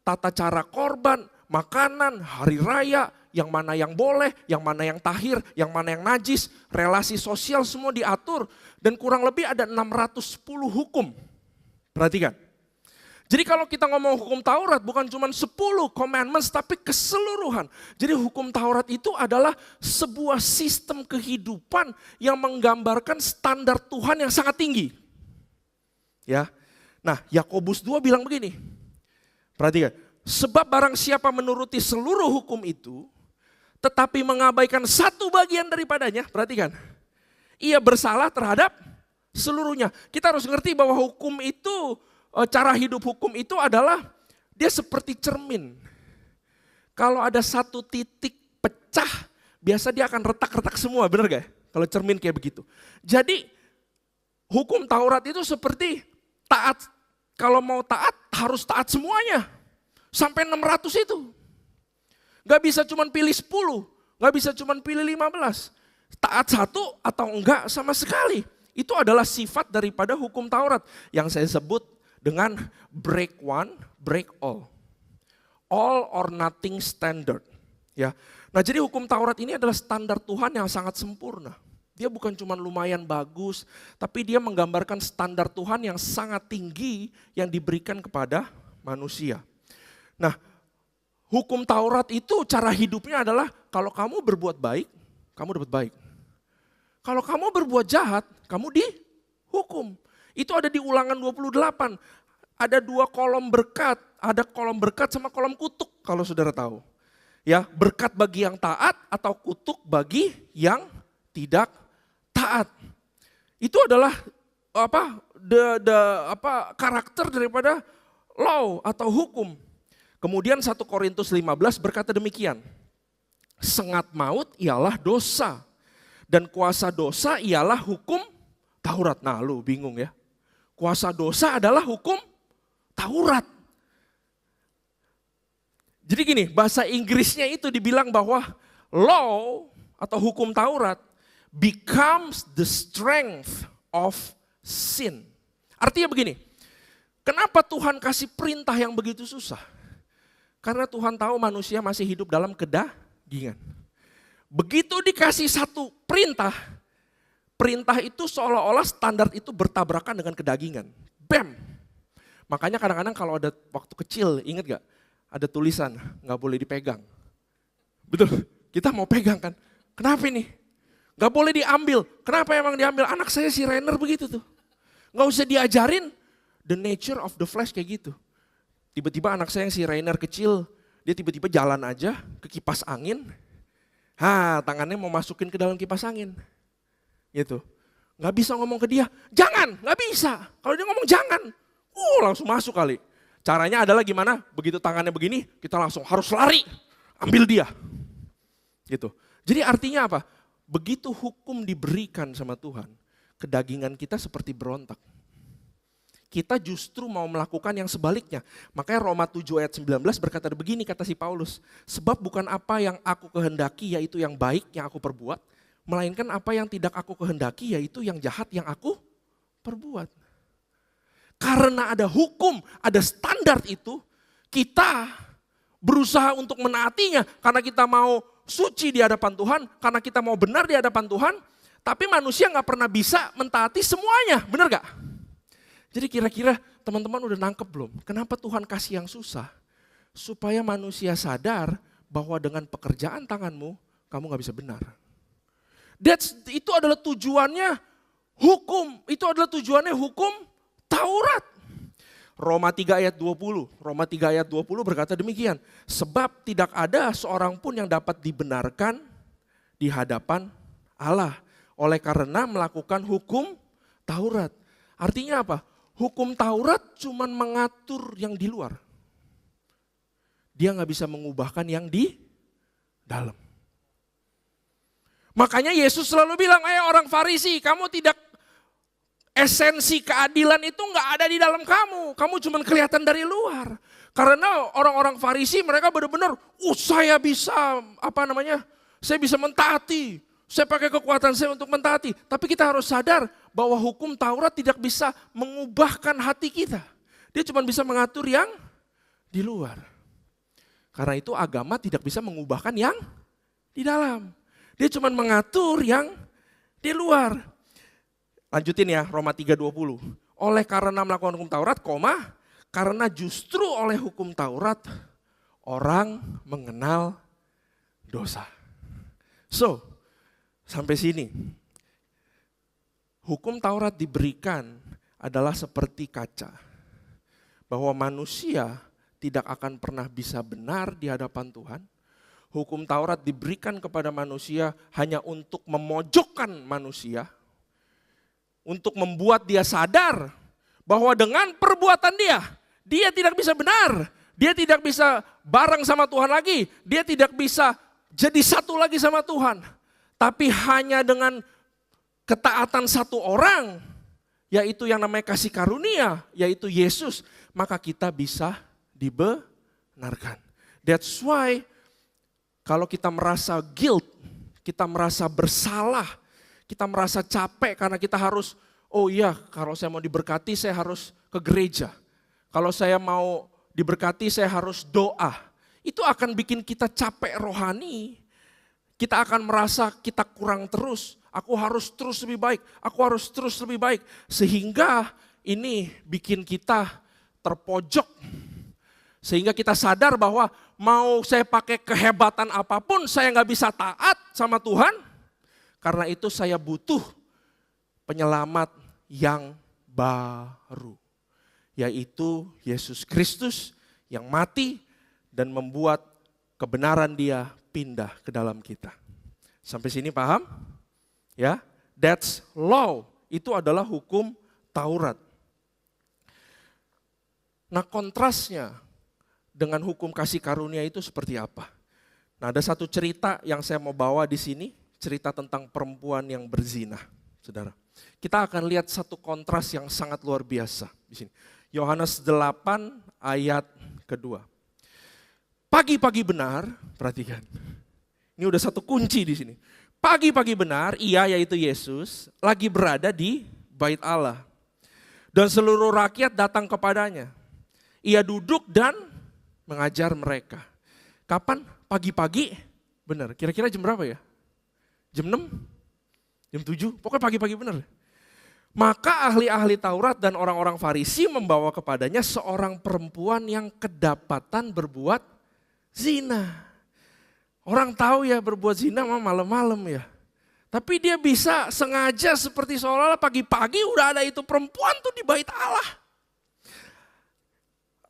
tata cara korban, makanan, hari raya, yang mana yang boleh, yang mana yang tahir, yang mana yang najis, relasi sosial semua diatur. Dan kurang lebih ada 610 hukum. Perhatikan. Jadi kalau kita ngomong hukum Taurat bukan cuma 10 commandments tapi keseluruhan. Jadi hukum Taurat itu adalah sebuah sistem kehidupan yang menggambarkan standar Tuhan yang sangat tinggi. Ya. Nah, Yakobus 2 bilang begini. Perhatikan, sebab barang siapa menuruti seluruh hukum itu tetapi mengabaikan satu bagian daripadanya, perhatikan. Ia bersalah terhadap Seluruhnya. Kita harus ngerti bahwa hukum itu, cara hidup hukum itu adalah dia seperti cermin. Kalau ada satu titik pecah, biasa dia akan retak-retak semua, benar gak? Kalau cermin kayak begitu. Jadi hukum Taurat itu seperti taat. Kalau mau taat, harus taat semuanya. Sampai 600 itu. Gak bisa cuma pilih 10, gak bisa cuma pilih 15. Taat satu atau enggak sama sekali. Itu adalah sifat daripada hukum Taurat yang saya sebut dengan break one, break all. All or nothing standard. Ya. Nah jadi hukum Taurat ini adalah standar Tuhan yang sangat sempurna. Dia bukan cuma lumayan bagus, tapi dia menggambarkan standar Tuhan yang sangat tinggi yang diberikan kepada manusia. Nah, hukum Taurat itu cara hidupnya adalah kalau kamu berbuat baik, kamu dapat baik. Kalau kamu berbuat jahat, kamu dihukum. Itu ada di Ulangan 28. Ada 2 kolom berkat, ada kolom berkat sama kolom kutuk kalau saudara tahu. Ya, berkat bagi yang taat atau kutuk bagi yang tidak taat. Itu adalah karakter daripada law atau hukum. Kemudian 1 Korintus 15 berkata demikian. Sengat maut ialah dosa dan kuasa dosa ialah hukum Taurat. Nah, lu bingung ya. Kuasa dosa adalah hukum Taurat. Jadi gini, bahasa Inggrisnya itu dibilang bahwa law atau hukum Taurat becomes the strength of sin. Artinya begini, kenapa Tuhan kasih perintah yang begitu susah? Karena Tuhan tahu manusia masih hidup dalam kedagingan. Begitu dikasih satu perintah, perintah itu seolah-olah standar itu bertabrakan dengan kedagingan. Bam! Makanya kadang-kadang kalau ada waktu kecil, ingat gak? Ada tulisan, gak boleh dipegang. Betul, kita mau pegang kan. Kenapa ini? Gak boleh diambil. Kenapa emang diambil? Anak saya si Rainer begitu tuh. Gak usah diajarin the nature of the flesh kayak gitu. Tiba-tiba anak saya yang si Rainer kecil, dia tiba-tiba jalan aja ke kipas angin. Tangannya mau masukin ke dalam kipas angin. Gitu. Gak bisa ngomong ke dia, jangan, gak bisa. Kalau dia ngomong jangan, langsung masuk kali. Caranya adalah gimana? Begitu tangannya begini, kita langsung harus lari, ambil dia. Gitu. Jadi artinya apa? Begitu hukum diberikan sama Tuhan, kedagingan kita seperti berontak. Kita justru mau melakukan yang sebaliknya. Makanya Roma 7 ayat 19 berkata begini, kata si Paulus. Sebab bukan apa yang aku kehendaki yaitu yang baik yang aku perbuat, melainkan apa yang tidak aku kehendaki yaitu yang jahat yang aku perbuat. Karena ada hukum, ada standar itu, kita berusaha untuk menaatinya karena kita mau suci di hadapan Tuhan, karena kita mau benar di hadapan Tuhan, tapi manusia gak pernah bisa mentaati semuanya, benar gak? Jadi kira-kira teman-teman udah nangkep belum? Kenapa Tuhan kasih yang susah? Supaya manusia sadar bahwa dengan pekerjaan tanganmu, kamu gak bisa benar. Itu adalah tujuannya hukum, itu adalah tujuannya hukum Taurat. Roma 3 ayat 20, Roma 3 ayat 20 berkata demikian. Sebab tidak ada seorang pun yang dapat dibenarkan di hadapan Allah oleh karena melakukan hukum Taurat. Artinya apa? Hukum Taurat cuman mengatur yang di luar. Dia gak bisa mengubahkan yang di dalam. Makanya Yesus selalu bilang, orang Farisi, kamu tidak, esensi keadilan itu gak ada di dalam kamu. Kamu cuma kelihatan dari luar. Karena orang-orang Farisi mereka benar-benar, saya bisa, saya bisa mentaati. Saya pakai kekuatan saya untuk mentaati. Tapi kita harus sadar bahwa hukum Taurat tidak bisa mengubahkan hati kita. Dia cuma bisa mengatur yang di luar. Karena itu agama tidak bisa mengubahkan yang di dalam. Dia cuma mengatur yang di luar. Lanjutin ya, Roma 3:20. Oleh karena melakukan hukum Taurat, karena justru oleh hukum Taurat orang mengenal dosa. So, sampai sini. Hukum Taurat diberikan adalah seperti kaca. Bahwa manusia tidak akan pernah bisa benar di hadapan Tuhan. Hukum Taurat diberikan kepada manusia hanya untuk memojokkan manusia. untuk membuat dia sadar bahwa dengan perbuatan dia tidak bisa benar. Dia tidak bisa bareng sama Tuhan lagi. Dia tidak bisa jadi satu lagi sama Tuhan. Tapi hanya dengan ketaatan satu orang, yaitu yang namanya kasih karunia, yaitu Yesus, maka kita bisa dibenarkan. That's why kalau kita merasa guilt, kita merasa bersalah, kita merasa capek karena kita harus, oh iya kalau saya mau diberkati saya harus ke gereja. Kalau saya mau diberkati saya harus doa. Itu akan bikin kita capek rohani. Kita akan merasa kita kurang terus. Aku harus terus lebih baik, aku harus terus lebih baik. Sehingga ini bikin kita terpojok. Sehingga kita sadar bahwa mau saya pakai kehebatan apapun saya nggak bisa taat sama Tuhan. Karena itu saya butuh penyelamat yang baru. Yaitu Yesus Kristus yang mati dan membuat kebenaran dia pindah ke dalam kita. Sampai sini paham? Ya, that's law. Itu adalah hukum Taurat. Nah, kontrasnya dengan hukum kasih karunia itu seperti apa? Nah, ada satu cerita yang saya mau bawa di sini, cerita tentang perempuan yang berzina, Saudara. Kita akan lihat satu kontras yang sangat luar biasa di sini. Yohanes 8 ayat kedua. Pagi-pagi benar, perhatikan. Ini udah satu kunci di sini. Pagi-pagi benar, ia yaitu Yesus lagi berada di bait Allah. Dan seluruh rakyat datang kepadanya. Ia duduk dan mengajar mereka. Kapan? Pagi-pagi? Benar, kira-kira jam berapa ya? Jam 6? Jam 7? Pokoknya pagi-pagi benar. Maka ahli-ahli Taurat dan orang-orang Farisi membawa kepadanya seorang perempuan yang kedapatan berbuat zina. Orang tahu ya berbuat zina mah malam-malam ya. Tapi dia bisa sengaja seperti seolah-olah pagi-pagi udah ada itu perempuan tuh di bait Allah.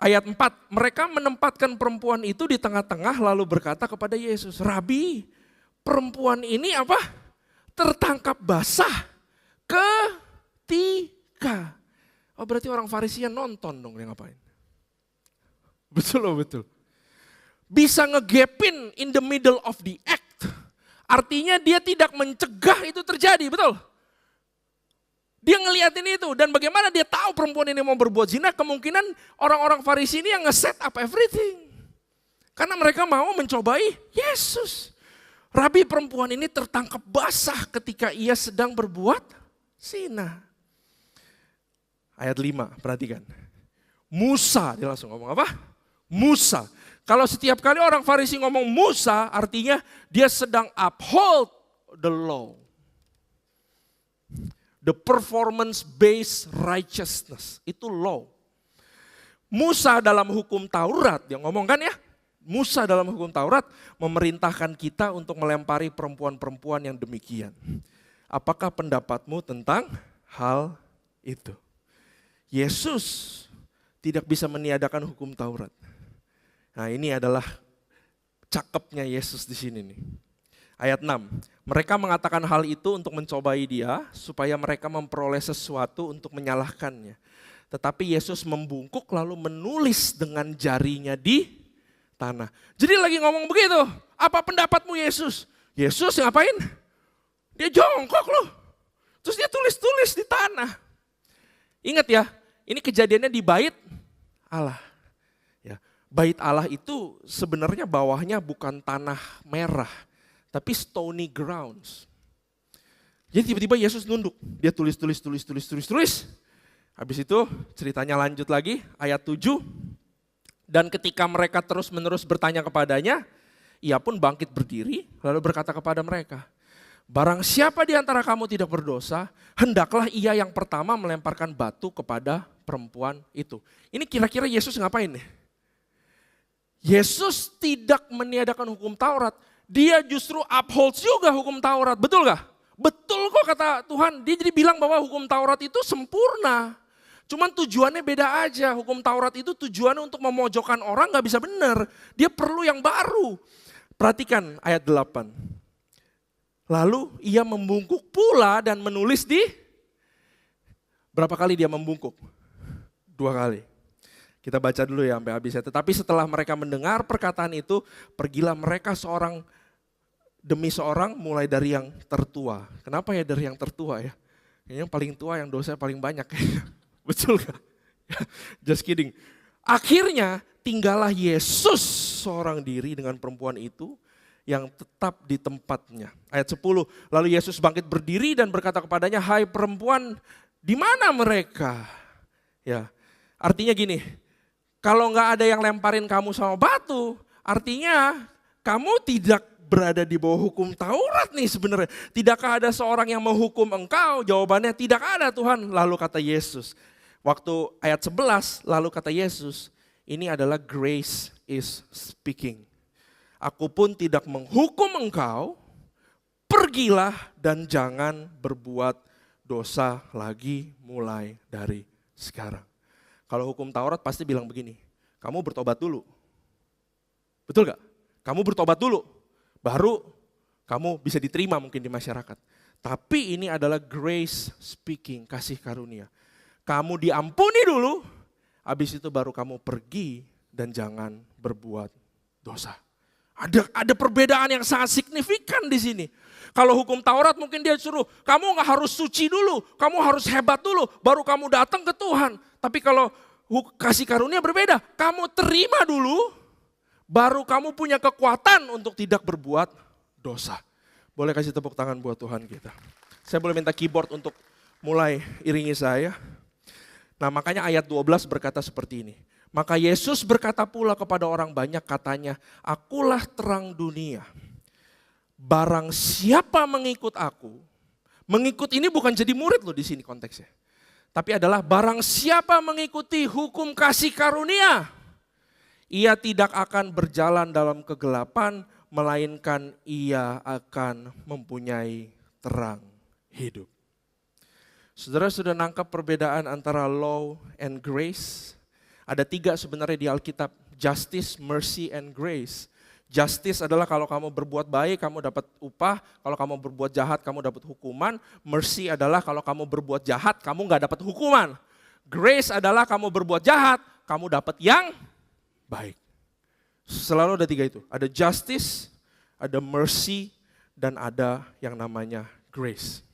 Ayat 4, mereka menempatkan perempuan itu di tengah-tengah lalu berkata kepada Yesus, Rabi, perempuan ini apa? Tertangkap basah ketika. Oh berarti orang Farisinya nonton dong dia ngapain. Betul loh, betul. Bisa ngegapin in the middle of the act. Artinya dia tidak mencegah itu terjadi, betul? Dia ngeliatin itu dan bagaimana dia tahu perempuan ini mau berbuat zina, kemungkinan orang-orang Farisi ini yang nge-set up everything. Karena mereka mau mencobai Yesus. Rabi, perempuan ini tertangkap basah ketika ia sedang berbuat zina. Ayat 5, perhatikan. Musa, dia langsung ngomong apa? Musa. Kalau setiap kali orang Farisi ngomong Musa, artinya dia sedang uphold the law. The performance-based righteousness, itu law. Musa dalam hukum Taurat, dia ngomong kan ya, Musa dalam hukum Taurat memerintahkan kita untuk melempari perempuan-perempuan yang demikian. Apakah pendapatmu tentang hal itu? Yesus tidak bisa meniadakan hukum Taurat. Nah ini adalah cakepnya Yesus di sini nih. Ayat 6, mereka mengatakan hal itu untuk mencobai dia supaya mereka memperoleh sesuatu untuk menyalahkannya. Tetapi Yesus membungkuk lalu menulis dengan jarinya di tanah. Jadi lagi ngomong begitu, apa pendapatmu Yesus? Yesus ngapain? Dia jongkok loh. Terus dia tulis-tulis di tanah. Ingat ya, ini kejadiannya di bait Allah. Ya, bait Allah itu sebenarnya bawahnya bukan tanah merah, tapi stony grounds. Jadi tiba-tiba Yesus nunduk, dia tulis. Habis itu ceritanya lanjut lagi, ayat 7. Dan ketika mereka terus-menerus bertanya kepadanya, ia pun bangkit berdiri lalu berkata kepada mereka, barang siapa di antara kamu tidak berdosa, hendaklah ia yang pertama melemparkan batu kepada perempuan itu. Ini kira-kira Yesus ngapain nih? Yesus tidak meniadakan hukum Taurat, dia justru upholds juga hukum Taurat, betul gak? Betul kok kata Tuhan, dia jadi bilang bahwa hukum Taurat itu sempurna. Cuman tujuannya beda aja, hukum Taurat itu tujuannya untuk memojokkan orang gak bisa benar. Dia perlu yang baru. Perhatikan ayat 8. Lalu ia membungkuk pula dan menulis di Berapa kali dia membungkuk? 2 kali. Kita baca dulu ya sampai habis ya. Tetapi setelah mereka mendengar perkataan itu, pergilah mereka seorang demi seorang mulai dari yang tertua. Kenapa ya dari yang tertua ya? Yang paling tua yang dosa paling banyak. Betul gak? Just kidding. Akhirnya tinggallah Yesus seorang diri dengan perempuan itu yang tetap di tempatnya. Ayat 10, lalu Yesus bangkit berdiri dan berkata kepadanya, hai perempuan, di mana mereka? Ya, artinya gini, kalau nggak ada yang lemparin kamu sama batu, artinya kamu tidak berada di bawah hukum Taurat nih sebenarnya. Tidakkah ada seorang yang menghukum engkau? Jawabannya tidak ada Tuhan. Lalu kata Yesus, waktu ayat 11, lalu kata Yesus, ini adalah grace is speaking. Aku pun tidak menghukum engkau, pergilah dan jangan berbuat dosa lagi mulai dari sekarang. Kalau hukum Taurat pasti bilang begini, kamu bertobat dulu. Betul gak? Kamu bertobat dulu, baru kamu bisa diterima mungkin di masyarakat. Tapi ini adalah grace speaking, kasih karunia. Kamu diampuni dulu, habis itu baru kamu pergi dan jangan berbuat dosa. Ada perbedaan yang sangat signifikan di sini. Kalau hukum Taurat mungkin dia suruh, kamu gak harus suci dulu, kamu harus hebat dulu, baru kamu datang ke Tuhan. Tapi kalau kasih karunia berbeda, kamu terima dulu, baru kamu punya kekuatan untuk tidak berbuat dosa. Boleh kasih tepuk tangan buat Tuhan kita. Saya boleh minta keyboard untuk mulai iringi saya. Nah makanya ayat 12 berkata seperti ini. Maka Yesus berkata pula kepada orang banyak katanya, akulah terang dunia. Barang siapa mengikut aku, mengikut ini bukan jadi murid loh di sini konteksnya. Tapi adalah barang siapa mengikuti hukum kasih karunia, ia tidak akan berjalan dalam kegelapan, melainkan ia akan mempunyai terang hidup. Saudara sudah nangkap perbedaan antara law and grace? Ada 3 sebenarnya di Alkitab, justice, mercy, and grace. Justice adalah kalau kamu berbuat baik, kamu dapat upah. Kalau kamu berbuat jahat, kamu dapat hukuman. Mercy adalah kalau kamu berbuat jahat, kamu gak dapat hukuman. Grace adalah kamu berbuat jahat, kamu dapat yang baik. Selalu ada 3 itu. Ada justice, ada mercy, dan ada yang namanya grace.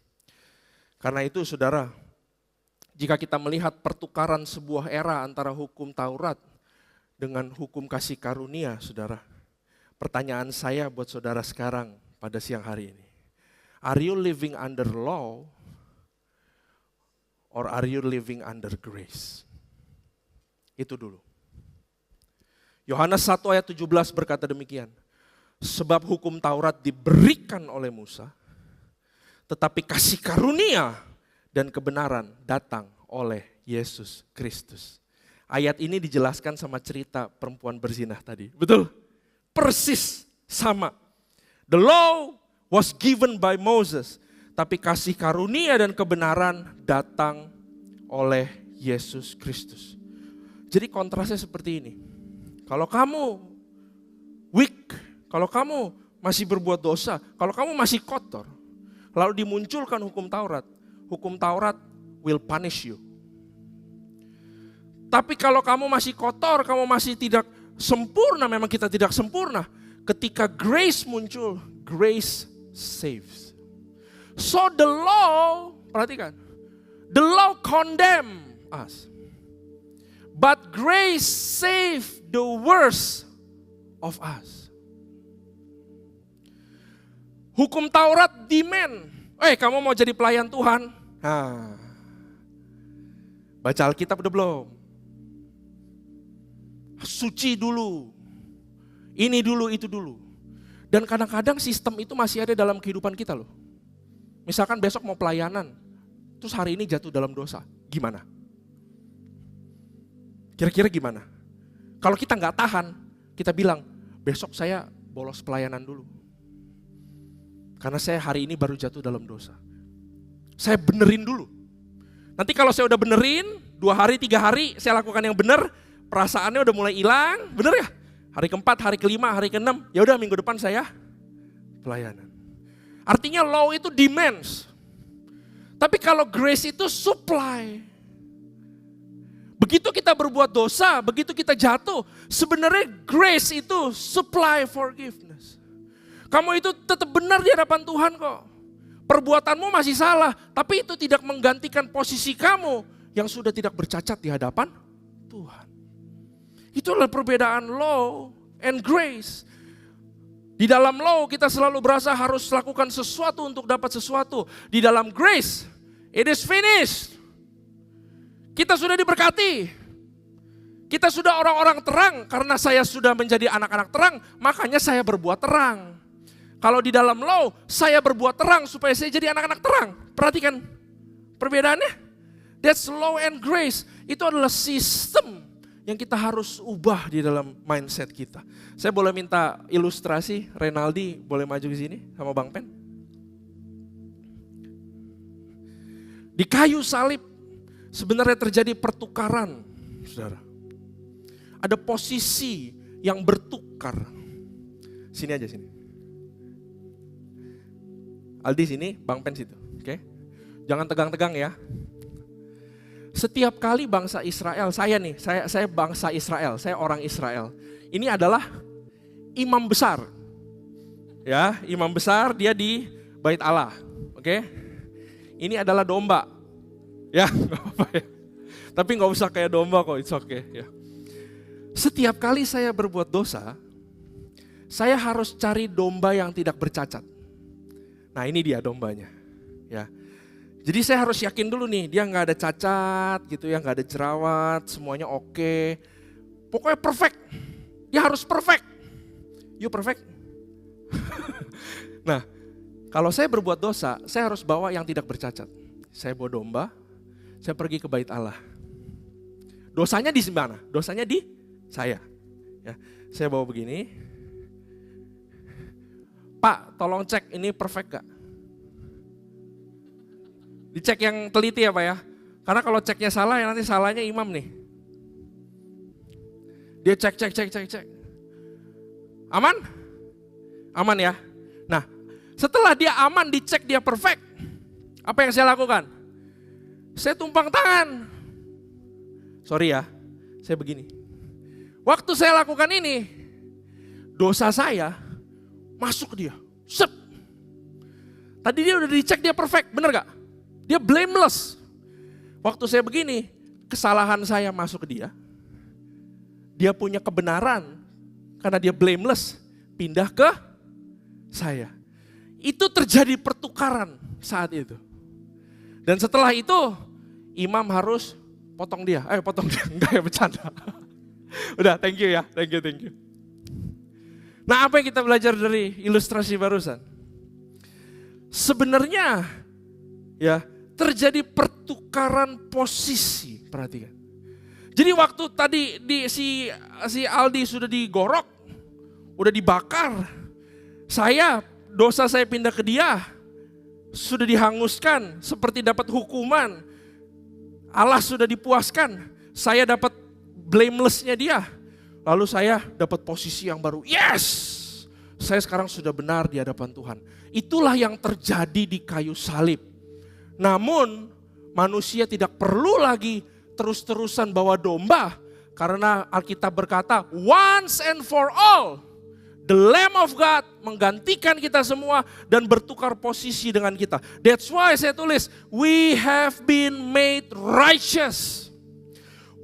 Karena itu saudara, jika kita melihat pertukaran sebuah era antara hukum Taurat dengan hukum kasih karunia, saudara. Pertanyaan saya buat saudara sekarang pada siang hari ini. Are you living under law or are you living under grace? Itu dulu. Yohanes 1 ayat 17 berkata demikian. Sebab hukum Taurat diberikan oleh Musa, tetapi kasih karunia dan kebenaran datang oleh Yesus Kristus. Ayat ini dijelaskan sama cerita perempuan berzinah tadi. Betul? Persis sama. The law was given by Moses, tapi kasih karunia dan kebenaran datang oleh Yesus Kristus. Jadi kontrasnya seperti ini. Kalau kamu weak, kalau kamu masih berbuat dosa, kalau kamu masih kotor, lalu dimunculkan hukum Taurat will punish you. Tapi kalau kamu masih kotor, kamu masih tidak sempurna, memang kita tidak sempurna. Ketika grace muncul, grace saves. So the law, perhatikan, the law condemn us. But grace save the worst of us. Hukum Taurat demand, kamu mau jadi pelayan Tuhan? Nah, baca Alkitab udah belum? Suci dulu, ini dulu, itu dulu. Dan kadang-kadang sistem itu masih ada dalam kehidupan kita loh. Misalkan besok mau pelayanan, terus hari ini jatuh dalam dosa, gimana? Kira-kira gimana? Kalau kita nggak tahan, kita bilang, besok saya bolos pelayanan dulu. Karena saya hari ini baru jatuh dalam dosa. Saya benerin dulu. Nanti kalau saya udah benerin, 2 hari, 3 hari saya lakukan yang bener, perasaannya udah mulai hilang, bener ya? Hari keempat, hari kelima, hari keenam, ya udah minggu depan saya pelayanan. Artinya law itu demands. Tapi kalau grace itu supply. begitu kita berbuat dosa, begitu kita jatuh, sebenarnya grace itu supply forgiveness. Kamu itu tetap benar di hadapan Tuhan kok. Perbuatanmu masih salah, tapi itu tidak menggantikan posisi kamu yang sudah tidak bercacat di hadapan Tuhan. Itulah perbedaan law and grace. Di dalam law kita selalu berasa harus lakukan sesuatu untuk dapat sesuatu. Di dalam grace, it is finished. Kita sudah diberkati. Kita sudah orang-orang terang karena saya sudah menjadi anak-anak terang, makanya saya berbuat terang. Kalau di dalam law, saya berbuat terang supaya saya jadi anak-anak terang. Perhatikan perbedaannya. That's law and grace. Itu adalah sistem yang kita harus ubah di dalam mindset kita. Saya boleh minta ilustrasi, Renaldi boleh maju ke sini sama Bang Pen. Di kayu salib sebenarnya terjadi pertukaran, saudara. Ada posisi yang bertukar. Sini aja sini. Aldi sini, Bang Pen situ. Oke. Jangan tegang-tegang ya. Setiap kali bangsa Israel, saya bangsa Israel, saya orang Israel. Ini adalah imam besar. Ya, imam besar dia di Bait Allah. Oke. Ini adalah domba. Ya, enggak apa-apa ya. Tapi enggak usah kayak domba kok, it's okay ya. Setiap kali saya berbuat dosa, saya harus cari domba yang tidak bercacat. Nah, ini dia dombanya. Ya. Jadi saya harus yakin dulu nih, dia nggak ada cacat gitu ya, nggak ada jerawat, semuanya oke. Pokoknya perfect, dia harus perfect. You perfect? Nah, kalau saya berbuat dosa, saya harus bawa yang tidak bercacat. Saya bawa domba, saya pergi ke Bait Allah. Dosanya di mana? Dosanya di saya. Ya, saya bawa begini. Pak, tolong cek ini perfect gak? Dicek yang teliti ya Pak ya. Karena kalau ceknya salah ya nanti salahnya imam nih. Dia cek. Aman? Aman ya. Nah, setelah dia aman dicek dia perfect. Apa yang saya lakukan? Saya tumpang tangan. Sorry ya, saya begini. Waktu saya lakukan ini, dosa saya masuk ke dia. Set. Tadi dia udah dicek dia perfect, bener gak? Dia blameless. Waktu saya begini, kesalahan saya masuk ke dia. Dia punya kebenaran karena dia blameless, pindah ke saya. Itu terjadi pertukaran saat itu. Dan setelah itu, imam harus potong dia. Enggak ya, bercanda. Udah, thank you ya, thank you. Nah, apa yang kita belajar dari ilustrasi barusan? Sebenarnya, ya, terjadi pertukaran posisi, perhatikan. Jadi waktu tadi si Aldi sudah digorok, udah dibakar, dosa saya pindah ke dia, sudah dihanguskan seperti dapat hukuman, Allah sudah dipuaskan, saya dapat blamelessnya dia, lalu saya dapat posisi yang baru, yes, saya sekarang sudah benar di hadapan Tuhan. Itulah yang terjadi di kayu salib. Namun manusia tidak perlu lagi terus-terusan bawa domba. Karena Alkitab berkata once and for all. The Lamb of God menggantikan kita semua dan bertukar posisi dengan kita. That's why saya tulis we have been made righteous.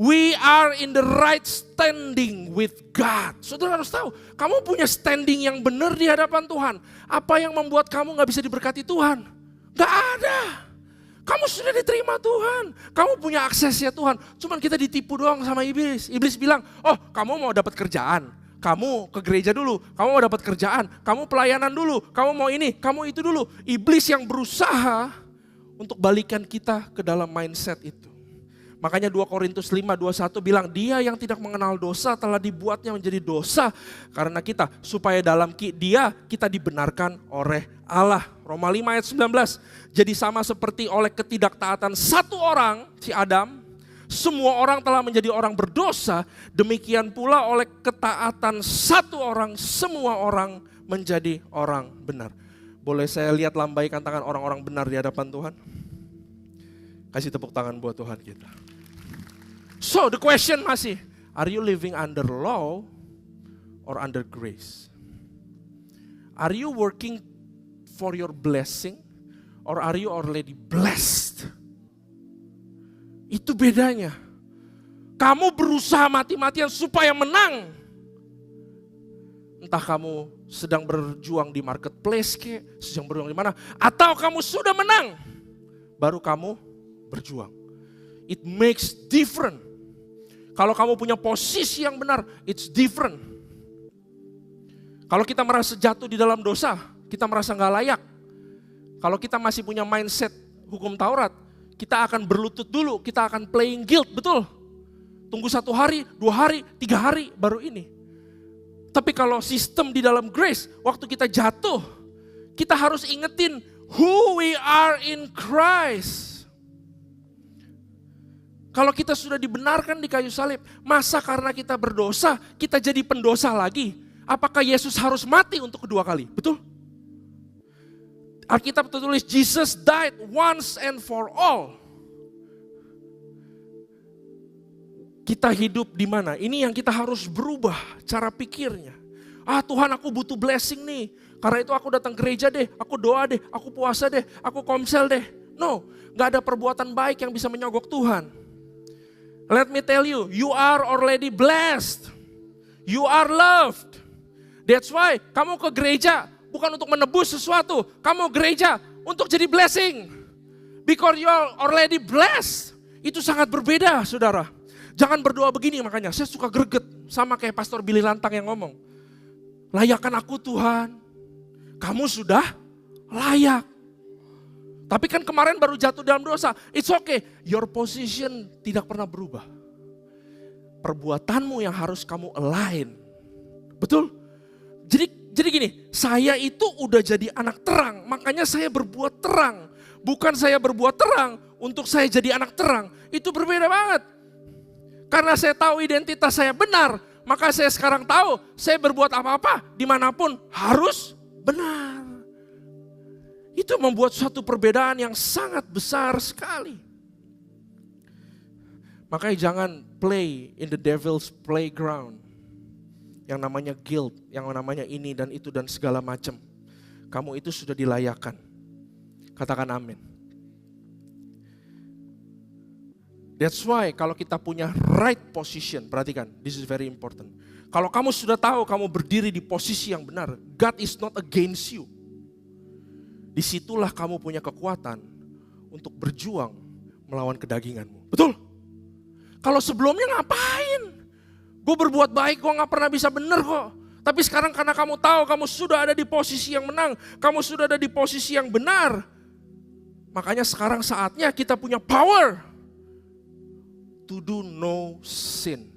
We are in the right standing with God. Saudara harus tahu, kamu punya standing yang benar di hadapan Tuhan. Apa yang membuat kamu gak bisa diberkati Tuhan? Gak ada. Kamu sudah diterima Tuhan. Kamu punya aksesnya Tuhan. Cuman kita ditipu doang sama iblis. Iblis bilang, oh kamu mau dapat kerjaan. Kamu ke gereja dulu. Kamu mau dapat kerjaan. Kamu pelayanan dulu. Kamu mau ini, kamu itu dulu. Iblis yang berusaha untuk balikan kita ke dalam mindset itu. Makanya 2 Korintus 5:21 bilang dia yang tidak mengenal dosa telah dibuatnya menjadi dosa karena kita, supaya dalam dia kita dibenarkan oleh Allah. Roma 5 ayat 19. Jadi sama seperti oleh ketidaktaatan satu orang, si Adam, semua orang telah menjadi orang berdosa, demikian pula oleh ketaatan satu orang, semua orang menjadi orang benar. Boleh saya lihat lambaikan tangan orang-orang benar di hadapan Tuhan? Kasih tepuk tangan buat Tuhan kita. So the question masih, are you living under law or under grace? Are you working for your blessing or are you already blessed? Itu bedanya. Kamu berusaha mati-matian supaya menang. Entah kamu sedang berjuang di marketplace sedang berjuang di mana, atau kamu sudah menang, baru kamu berjuang. It makes different. Kalau kamu punya posisi yang benar, it's different. Kalau kita merasa jatuh di dalam dosa, kita merasa nggak layak. Kalau kita masih punya mindset hukum Taurat, kita akan berlutut dulu, kita akan playing guilt, betul? Tunggu 1 hari, 2 hari, 3 hari, baru ini. Tapi kalau sistem di dalam grace, waktu kita jatuh, kita harus ingetin who we are in Christ. Kalau kita sudah dibenarkan di kayu salib, masa karena kita berdosa, kita jadi pendosa lagi? Apakah Yesus harus mati untuk kedua kali? Betul? Alkitab tertulis, Jesus died once and for all. Kita hidup di mana? Ini yang kita harus berubah cara pikirnya. Tuhan, aku butuh blessing nih. Karena itu aku datang gereja deh, aku doa deh, aku puasa deh, aku komsel deh. No, gak ada perbuatan baik yang bisa menyogok Tuhan. Let me tell you, you are already blessed. You are loved. That's why kamu ke gereja bukan untuk menebus sesuatu. Kamu gereja untuk jadi blessing. Because you are already blessed. Itu sangat berbeda, saudara. Jangan berdoa begini, makanya saya suka greget. Sama kayak Pastor Billy Lantang yang ngomong. Layakkan aku Tuhan. Kamu sudah layak. Tapi kan kemarin baru jatuh dalam dosa. It's okay. Your position tidak pernah berubah. Perbuatanmu yang harus kamu align. Betul? Jadi gini, saya itu udah jadi anak terang. Makanya saya berbuat terang. Bukan saya berbuat terang untuk saya jadi anak terang. Itu berbeda banget. Karena saya tahu identitas saya benar, maka saya sekarang tahu saya berbuat apa-apa dimanapun harus benar. Itu membuat suatu perbedaan yang sangat besar sekali. Makanya jangan play in the devil's playground. Yang namanya guilt, yang namanya ini dan itu dan segala macam. Kamu itu sudah dilayakkan. Katakan amin. That's why kalau kita punya right position, perhatikan, this is very important. Kalau kamu sudah tahu kamu berdiri di posisi yang benar, God is not against you. Disitulah kamu punya kekuatan untuk berjuang melawan kedaginganmu. Betul? Kalau sebelumnya ngapain? Gue berbuat baik, gue gak pernah bisa benar kok. Tapi sekarang karena kamu tahu kamu sudah ada di posisi yang menang, kamu sudah ada di posisi yang benar. Makanya sekarang saatnya kita punya power to do no sin.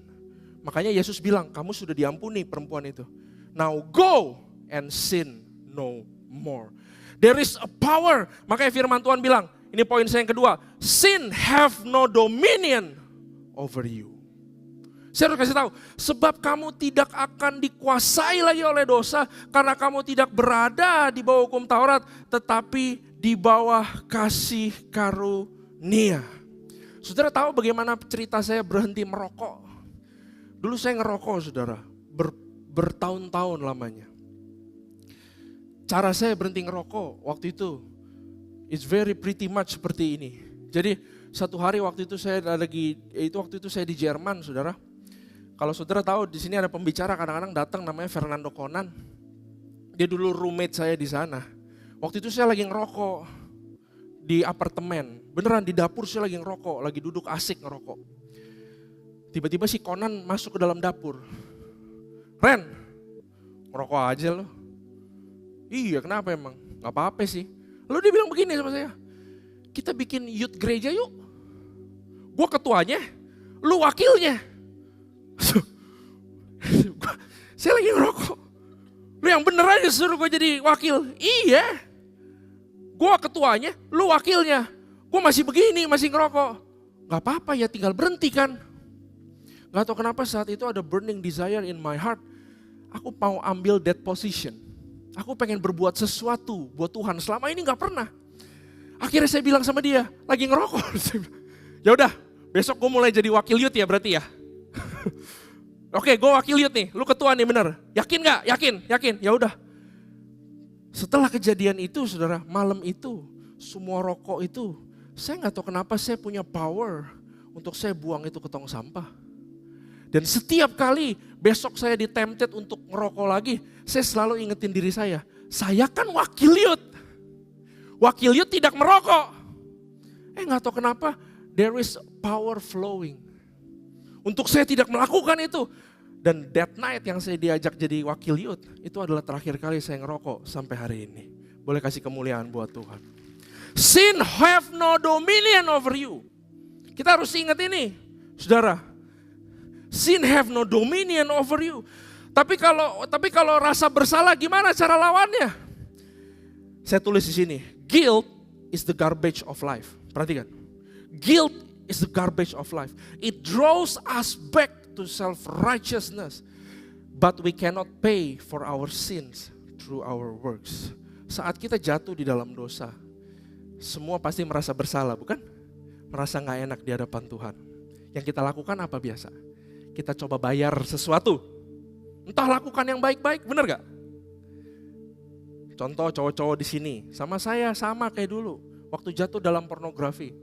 Makanya Yesus bilang, kamu sudah diampuni perempuan itu. Now go and sin no more. There is a power. Makanya firman Tuhan bilang, ini poin saya yang kedua. Sin have no dominion over you. Saya harus kasih tahu, sebab kamu tidak akan dikuasai lagi oleh dosa. Karena kamu tidak berada di bawah hukum Taurat, tetapi di bawah kasih karunia. Saudara tahu bagaimana cerita saya berhenti merokok? Dulu saya ngerokok, saudara, bertahun-tahun lamanya. Cara saya berhenti ngerokok waktu itu, it's very pretty much seperti ini. Jadi satu hari waktu itu saya di Jerman, saudara. Kalau saudara tahu di sini ada pembicara kadang-kadang datang namanya Fernando Conan. Dia dulu roommate saya di sana. Waktu itu saya lagi ngerokok di apartemen, beneran di dapur saya lagi ngerokok, lagi duduk asik ngerokok. Tiba-tiba si Conan masuk ke dalam dapur. Ren, ngerokok aja lo. Iya kenapa emang? Gak apa-apa sih. Lalu dia bilang begini sama saya, kita bikin youth gereja yuk. Gue ketuanya, lu wakilnya. Saya lagi ngerokok. Lu yang bener aja suruh gue jadi wakil. Iya. Gue ketuanya, lu wakilnya. Gue masih begini, masih ngerokok. Gak apa-apa ya, tinggal berhenti kan. Gak tahu kenapa saat itu ada burning desire in my heart. Aku mau ambil that position. Aku pengen berbuat sesuatu buat Tuhan. Selama ini gak pernah. Akhirnya saya bilang sama dia, lagi ngerokok. Ya udah, Besok gue mulai jadi wakil youth ya berarti ya. Oke, gue wakil youth nih, lu ketua nih bener. Yakin gak? Yakin. Ya udah. Setelah kejadian itu saudara, malam itu semua rokok itu, saya gak tahu kenapa saya punya power untuk saya buang itu ke tong sampah. Dan setiap kali besok saya ditempted untuk ngerokok lagi, saya selalu ingetin diri saya kan wakil youth. Wakil youth tidak merokok. Gak tahu kenapa, there is power flowing. Untuk saya tidak melakukan itu. Dan that night yang saya diajak jadi wakil youth, itu adalah terakhir kali saya ngerokok sampai hari ini. Boleh kasih kemuliaan buat Tuhan. Sin have no dominion over you. Kita harus ingat ini, saudara. Sin have no dominion over you. Tapi kalau rasa bersalah gimana cara lawannya? Saya tulis di sini, guilt is the garbage of life. Perhatikan. Guilt is the garbage of life. It draws us back to self-righteousness. But we cannot pay for our sins through our works. Saat kita jatuh di dalam dosa, semua pasti merasa bersalah, bukan? Merasa gak enak di hadapan Tuhan. Yang kita lakukan apa biasa? Kita coba bayar sesuatu. Entah lakukan yang baik-baik, bener gak? Contoh cowok-cowok di sini, sama saya sama kayak dulu. Waktu jatuh dalam pornografi.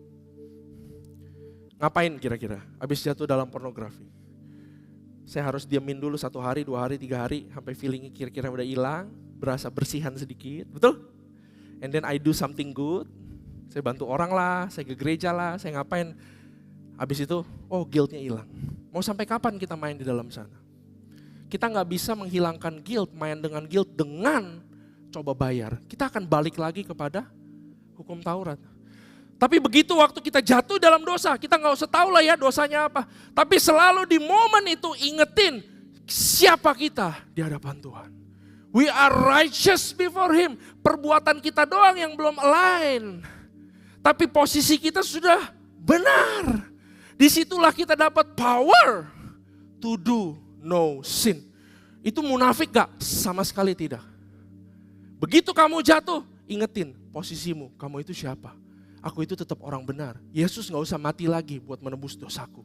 Ngapain kira-kira habis jatuh dalam pornografi? Saya harus diamin dulu 1 hari, 2 hari, 3 hari. Sampai feelingnya kira-kira udah hilang. Berasa bersihan sedikit, betul? And then I do something good. Saya bantu orang lah, saya ke gereja lah, saya ngapain. Habis itu, guilt-nya hilang. Mau sampai kapan kita main di dalam sana? Kita gak bisa menghilangkan guilt, main dengan guilt dengan coba bayar. Kita akan balik lagi kepada hukum Taurat. Tapi begitu waktu kita jatuh dalam dosa, kita gak usah tahu lah ya dosanya apa. Tapi selalu di momen itu ingetin siapa kita di hadapan Tuhan. We are righteous before Him. Perbuatan kita doang yang belum align. Tapi posisi kita sudah benar. Disitulah kita dapat power to do no sin. Itu munafik gak? Sama sekali tidak. Begitu kamu jatuh, ingetin posisimu, kamu itu siapa? Aku itu tetap orang benar. Yesus gak usah mati lagi buat menebus dosaku.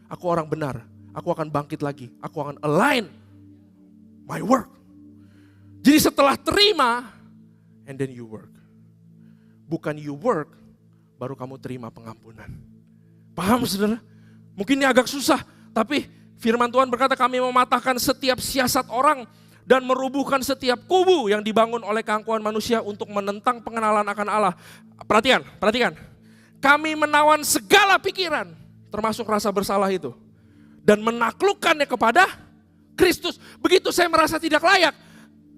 Aku orang benar, aku akan bangkit lagi. Aku akan align my work. Jadi setelah terima, and then you work. Bukan you work, baru kamu terima pengampunan. Paham saudara? Mungkin ini agak susah, tapi firman Tuhan berkata kami mematahkan setiap siasat orang dan merubuhkan setiap kubu yang dibangun oleh keangkuhan manusia untuk menentang pengenalan akan Allah. Perhatikan. Kami menawan segala pikiran, termasuk rasa bersalah itu. Dan menaklukkannya kepada Kristus. Begitu saya merasa tidak layak,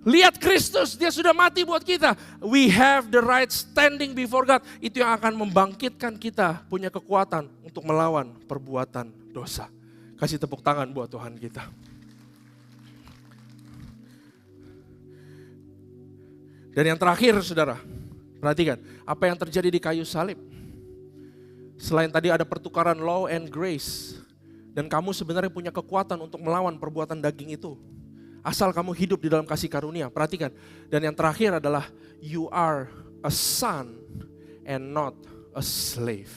lihat Kristus, dia sudah mati buat kita. We have the right standing before God. Itu yang akan membangkitkan kita punya kekuatan untuk melawan perbuatan dosa. Kasih tepuk tangan buat Tuhan kita. Dan yang terakhir saudara, perhatikan apa yang terjadi di kayu salib. Selain tadi ada pertukaran law and grace. Dan kamu sebenarnya punya kekuatan untuk melawan perbuatan daging itu. Asal kamu hidup di dalam kasih karunia, perhatikan. Dan yang terakhir adalah you are a son and not a slave.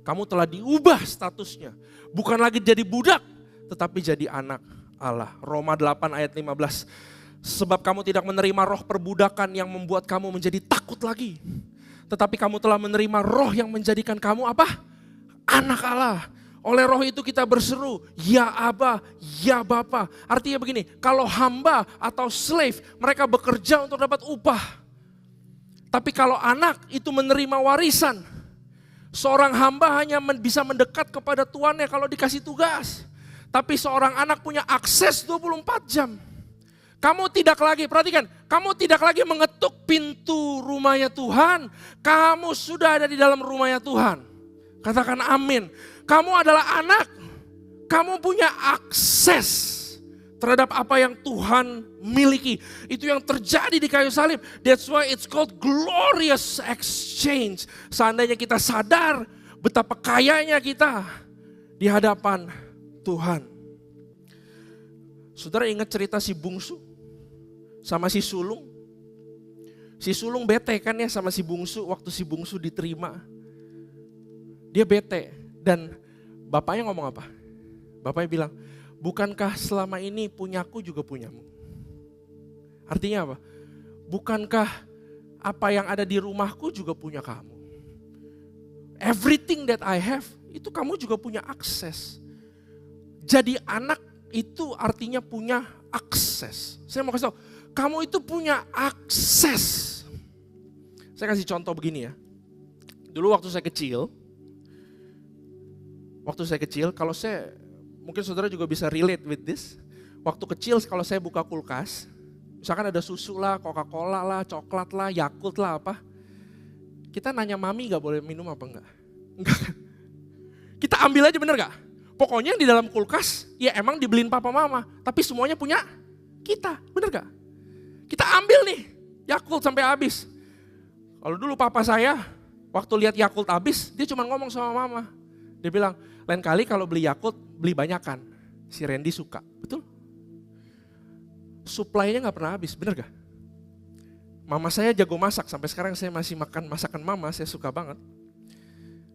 Kamu telah diubah statusnya. Bukan lagi jadi budak, tetapi jadi anak Allah. Roma 8 ayat 15. Sebab kamu tidak menerima roh perbudakan yang membuat kamu menjadi takut lagi. Tetapi kamu telah menerima roh yang menjadikan kamu apa? Anak Allah. Oleh roh itu kita berseru, ya Aba, ya Bapa. Artinya begini, kalau hamba atau slave, mereka bekerja untuk dapat upah. Tapi kalau anak itu menerima warisan. Seorang hamba hanya bisa mendekat kepada tuannya kalau dikasih tugas. Tapi seorang anak punya akses 24 jam. Kamu tidak lagi, perhatikan, kamu tidak lagi mengetuk pintu rumahnya Tuhan. Kamu sudah ada di dalam rumahnya Tuhan. Katakan amin. Kamu adalah anak, kamu punya akses terhadap apa yang Tuhan miliki. Itu yang terjadi di kayu salib. That's why it's called glorious exchange. Seandainya kita sadar betapa kayanya kita di hadapan Tuhan. Saudara ingat cerita si bungsu sama si sulung? Si sulung bete kan ya sama si bungsu waktu si bungsu diterima. Dia bete. Dan bapaknya ngomong apa? Bapaknya bilang, bukankah selama ini punyaku juga punyamu? Artinya apa? Bukankah apa yang ada di rumahku juga punya kamu? Everything that I have, itu kamu juga punya akses. Jadi anak itu artinya punya akses. Saya mau kasih tahu, kamu itu punya akses. Saya kasih contoh begini ya. Dulu waktu saya kecil, kalau saya, mungkin saudara juga bisa relate with this. Waktu kecil kalau saya buka kulkas, misalkan ada susu lah, Coca-Cola lah, coklat lah, Yakult lah apa. Kita nanya mami gak boleh minum apa enggak? Enggak. Kita ambil aja, bener gak? Pokoknya yang di dalam kulkas, ya emang dibeliin papa mama. Tapi semuanya punya kita, bener gak? Kita ambil nih, Yakult sampai habis. Kalau dulu papa saya, waktu lihat Yakult habis, dia cuma ngomong sama mama. Dia bilang, lain kali kalau beli Yakult, beli banyakan. Si Randy suka, betul? Supply-nya gak pernah habis, bener gak? Mama saya jago masak, sampai sekarang saya masih makan masakan mama, saya suka banget.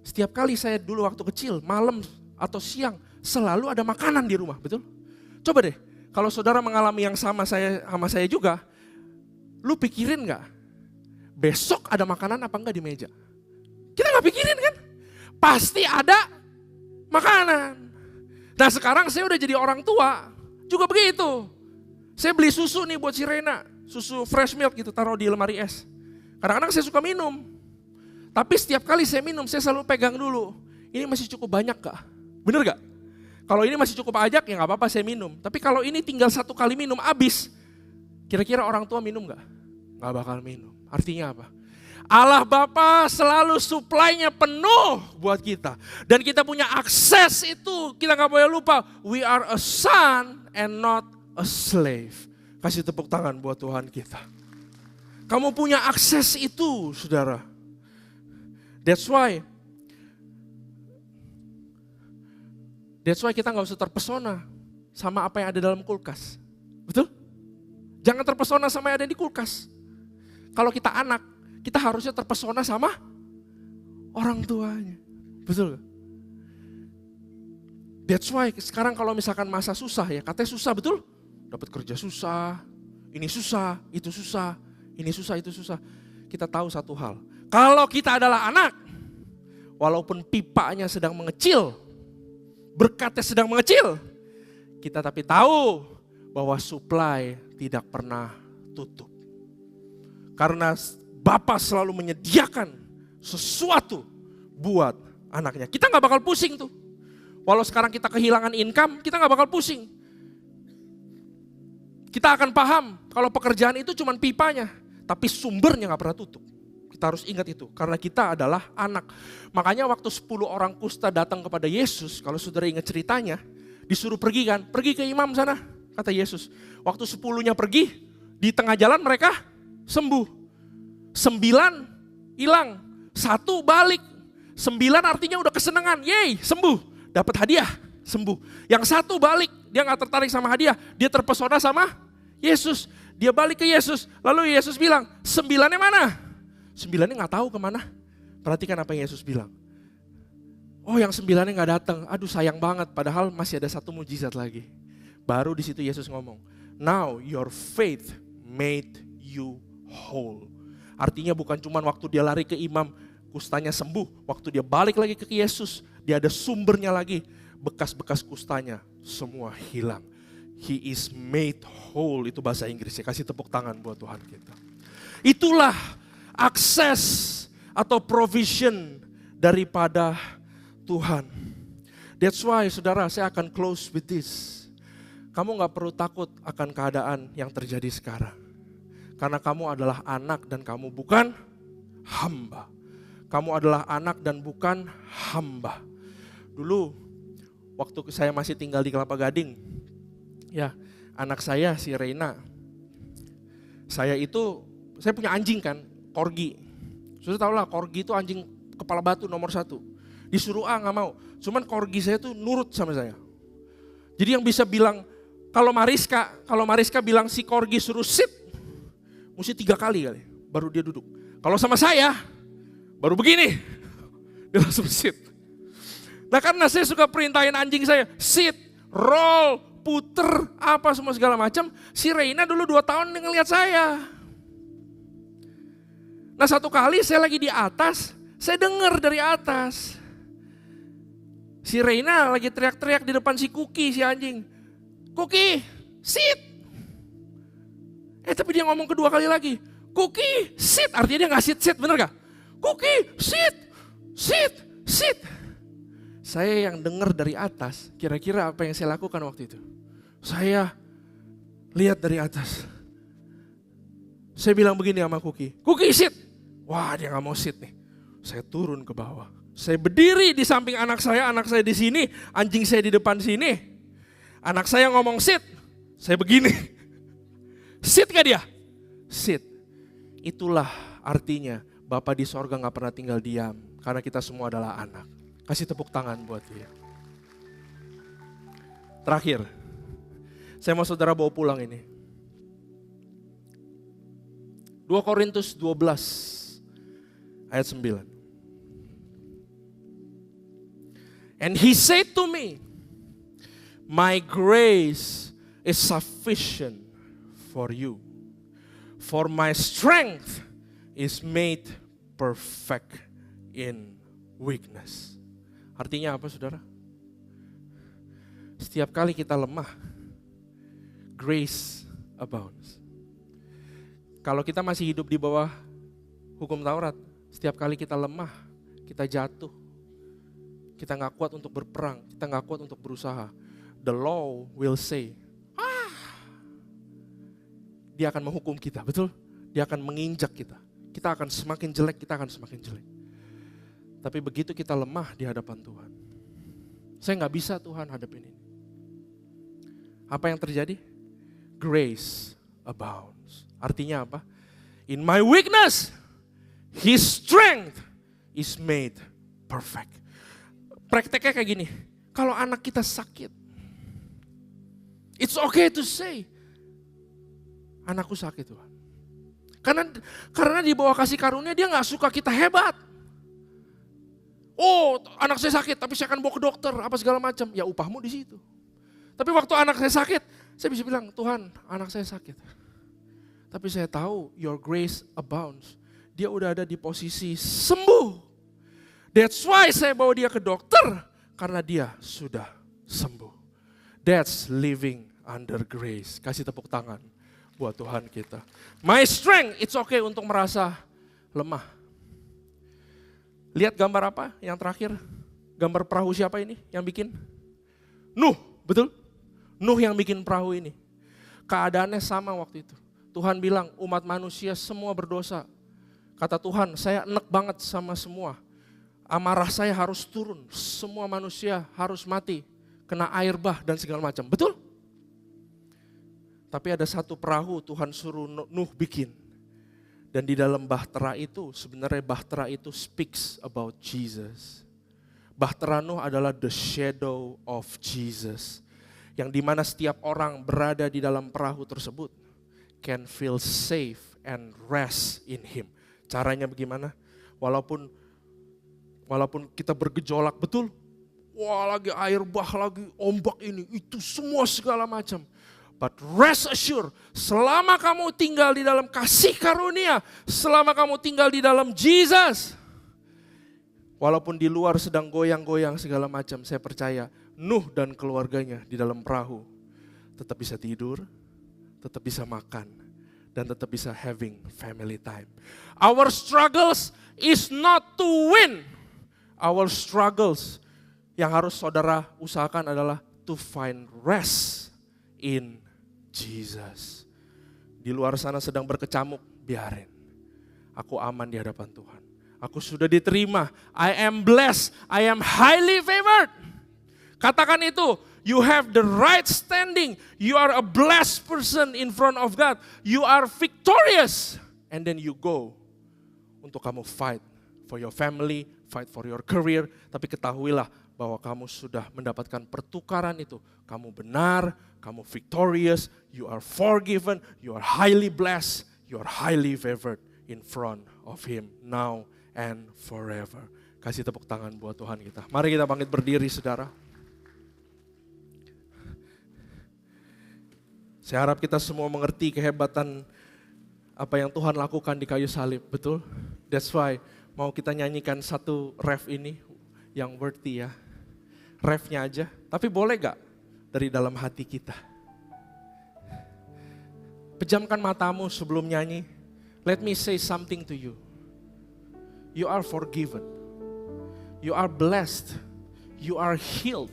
Setiap kali saya dulu waktu kecil, malam atau siang, selalu ada makanan di rumah, betul? Coba deh, kalau saudara mengalami yang sama saya juga, lu pikirin gak? Besok ada makanan apa enggak di meja? Kita gak pikirin kan? Pasti ada makanan. Nah sekarang saya udah jadi orang tua, juga begitu. Saya beli susu nih buat si Rena, susu fresh milk gitu, taruh di lemari es. Kadang-kadang saya suka minum. Tapi setiap kali saya minum, saya selalu pegang dulu. Ini masih cukup banyak gak? Bener gak? Kalau ini masih cukup ajak, ya gak apa-apa saya minum. Tapi kalau ini tinggal 1 kali minum, habis. Kira-kira orang tua minum gak? Gak bakal minum. Artinya apa? Allah Bapa selalu supply-nya penuh buat kita. Dan kita punya akses itu, kita gak boleh lupa. We are a son and not a slave. Kasih tepuk tangan buat Tuhan kita. Kamu punya akses itu, saudara. That's why kita gak usah terpesona sama apa yang ada dalam kulkas. Betul? Jangan terpesona sama yang ada di kulkas. Kalau kita anak, kita harusnya terpesona sama orang tuanya. Betul gak? That's why sekarang kalau misalkan masa susah ya, katanya susah, betul? Dapat kerja susah, ini susah, itu susah, ini susah, itu susah. Kita tahu satu hal, kalau kita adalah anak, walaupun pipanya sedang mengecil, berkatnya sedang mengecil, kita tapi tahu bahwa supply tidak pernah tutup. Karena Bapa selalu menyediakan sesuatu buat anaknya. Kita gak bakal pusing tuh. Walau sekarang kita kehilangan income, kita gak bakal pusing. Kita akan paham kalau pekerjaan itu cuma pipanya, tapi sumbernya gak pernah tutup. Kita harus ingat itu, karena kita adalah anak. Makanya waktu 10 orang kusta datang kepada Yesus, kalau saudara ingat ceritanya, disuruh pergi kan, pergi ke imam sana, kata Yesus. Waktu 10-nya pergi, di tengah jalan mereka sembuh. 9 hilang, 1 balik. 9 artinya udah kesenangan, yeay sembuh, dapat hadiah, sembuh. Yang 1 balik, dia gak tertarik sama hadiah, dia terpesona sama Yesus. Dia balik ke Yesus, lalu Yesus bilang, 9-nya mana? 9-nya gak tahu kemana. Perhatikan apa yang Yesus bilang. Oh yang 9-nya gak datang, aduh sayang banget, padahal masih ada 1 mujizat lagi. Baru di situ Yesus ngomong, now your faith made you whole. Artinya bukan cuma waktu dia lari ke imam, kustanya sembuh. Waktu dia balik lagi ke Yesus, dia ada sumbernya lagi. Bekas-bekas kustanya semua hilang. He is made whole, itu bahasa Inggris. Kasih tepuk tangan buat Tuhan kita. Itulah akses atau provision daripada Tuhan. That's why saudara, saya akan close with this. Kamu gak perlu takut akan keadaan yang terjadi sekarang. Karena kamu adalah anak dan kamu bukan hamba. Kamu adalah anak dan bukan hamba. Dulu waktu saya masih tinggal di Kelapa Gading, ya anak saya si Reina, saya punya anjing kan, Corgi. Sudah tahu lah, Corgi itu anjing kepala batu nomor 1. Disuruh gak mau, cuman Corgi saya tuh nurut sama saya. Jadi yang bisa bilang, kalau Mariska bilang si Corgi suruh sit, mesti 3 kali baru dia duduk. Kalau sama saya, baru begini, dia langsung sit. Nah karena saya suka perintahin anjing saya, sit, roll, puter, apa semua segala macam. Si Reina dulu 2 tahun ngelihat saya. Nah satu kali saya lagi di atas, saya dengar dari atas. Si Reina lagi teriak-teriak di depan si Cookie, si anjing. Cookie, sit. Tapi dia ngomong kedua kali lagi. Cookie, sit. Artinya dia gak sit, bener gak? Cookie, sit, sit, sit. Saya yang dengar dari atas, kira-kira apa yang saya lakukan waktu itu? Saya lihat dari atas. Saya bilang begini sama Cookie, Cookie sit. Wah dia gak mau sit nih. Saya turun ke bawah. Saya berdiri di samping anak saya di sini, anjing saya di depan sini. Anak saya ngomong sit, saya begini. Sit gak dia? Sit. Itulah artinya Bapa di sorga gak pernah tinggal diam, karena kita semua adalah anak. Kasih tepuk tangan buat dia. Terakhir, saya mau saudara bawa pulang ini. 2 Korintus 12 ayat 9. And he said to me, my grace is sufficient for you, for my strength is made perfect in weakness. Artinya apa saudara? Setiap kali kita lemah, grace abounds. Kalau kita masih hidup di bawah hukum Taurat, setiap kali kita lemah, kita jatuh, kita gak kuat untuk berperang, kita gak kuat untuk berusaha, the law will say, dia akan menghukum kita, betul? Dia akan menginjak kita. Kita akan semakin jelek, kita akan semakin jelek. Tapi begitu kita lemah di hadapan Tuhan, saya gak bisa Tuhan hadapin ini. Apa yang terjadi? Grace abounds. Artinya apa? In my weakness, His strength is made perfect. Prakteknya kayak gini, kalau anak kita sakit, it's okay to say, anakku sakit Tuhan. Karena di bawah kasih karunia dia gak suka kita hebat. Oh anak saya sakit tapi saya akan bawa ke dokter apa segala macam. Ya upahmu di situ. Tapi waktu anak saya sakit, saya bisa bilang Tuhan anak saya sakit. Tapi saya tahu your grace abounds. Dia udah ada di posisi sembuh. That's why saya bawa dia ke dokter. Karena dia sudah sembuh. That's living under grace. Kasih tepuk tangan buat Tuhan kita. My strength, it's okay untuk merasa lemah. Lihat gambar apa yang terakhir? Gambar perahu siapa ini yang bikin? Nuh, betul? Nuh yang bikin perahu ini. Keadaannya sama waktu itu. Tuhan bilang umat manusia semua berdosa. Kata Tuhan, saya enek banget sama semua. Amarah saya harus turun. Semua manusia harus mati. Kena air bah dan segala macam. Betul? Tapi ada satu perahu Tuhan suruh Nuh bikin. Dan di dalam bahtera itu, sebenarnya bahtera itu speaks about Jesus. Bahtera Nuh adalah the shadow of Jesus. Yang dimana setiap orang berada di dalam perahu tersebut can feel safe and rest in Him. Caranya bagaimana? Walaupun kita bergejolak, betul? Wah lagi air bah, lagi ombak ini, itu semua segala macam. But rest assured, selama kamu tinggal di dalam kasih karunia, selama kamu tinggal di dalam Jesus, walaupun di luar sedang goyang-goyang segala macam, saya percaya Nuh dan keluarganya di dalam perahu tetap bisa tidur, tetap bisa makan, dan tetap bisa having family time. Our struggles is not to win. Our struggles yang harus saudara usahakan adalah to find rest in Jesus. Di luar sana sedang berkecamuk, biarin. Aku aman di hadapan Tuhan. Aku sudah diterima. I am blessed. I am highly favored. Katakan itu. You have the right standing. You are a blessed person in front of God. You are victorious. And then you go untuk kamu fight for your family, fight for your career. Tapi ketahuilah bahwa kamu sudah mendapatkan pertukaran itu. Kamu benar, kamu victorious, you are forgiven, you are highly blessed, you are highly favored in front of Him now and forever. Kasih tepuk tangan buat Tuhan kita. Mari kita bangkit berdiri saudara. Saya harap kita semua mengerti kehebatan apa yang Tuhan lakukan di kayu salib, betul? That's why mau kita nyanyikan satu ref ini yang worthy ya. Refnya aja, tapi boleh gak dari dalam hati kita? Pejamkan matamu sebelum nyanyi. Let me say something to you. You are forgiven. You are blessed. You are healed.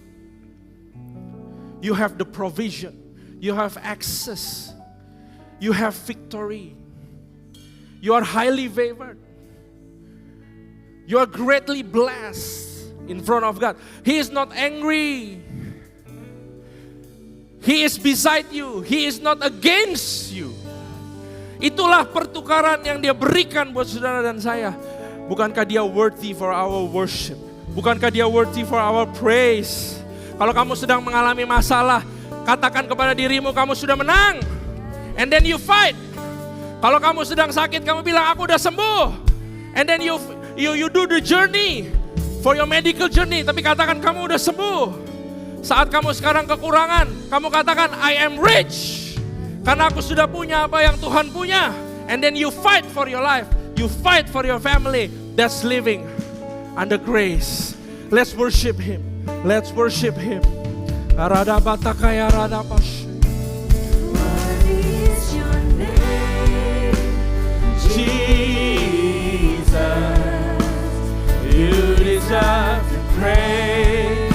You have the provision. You have access. You have victory. You are highly favored. You are greatly blessed in front of God. He is not angry. He is beside you. He is not against you. Itulah pertukaran yang Dia berikan buat saudara dan saya. Bukankah Dia worthy for our worship? Bukankah Dia worthy for our praise? Kalau kamu sedang mengalami masalah, katakan kepada dirimu, kamu sudah menang. And then you fight. Kalau kamu sedang sakit, kamu bilang, aku udah sembuh. And then you do the journey for your medical journey. Tapi katakan kamu udah sembuh. Saat kamu sekarang kekurangan, kamu katakan, I am rich. Karena aku sudah punya apa yang Tuhan punya. And then you fight for your life. You fight for your family that's living under grace. Let's worship Him. Let's worship Him. Arada batakaya arada pas. What is your name? Jesus, you deserve the praise.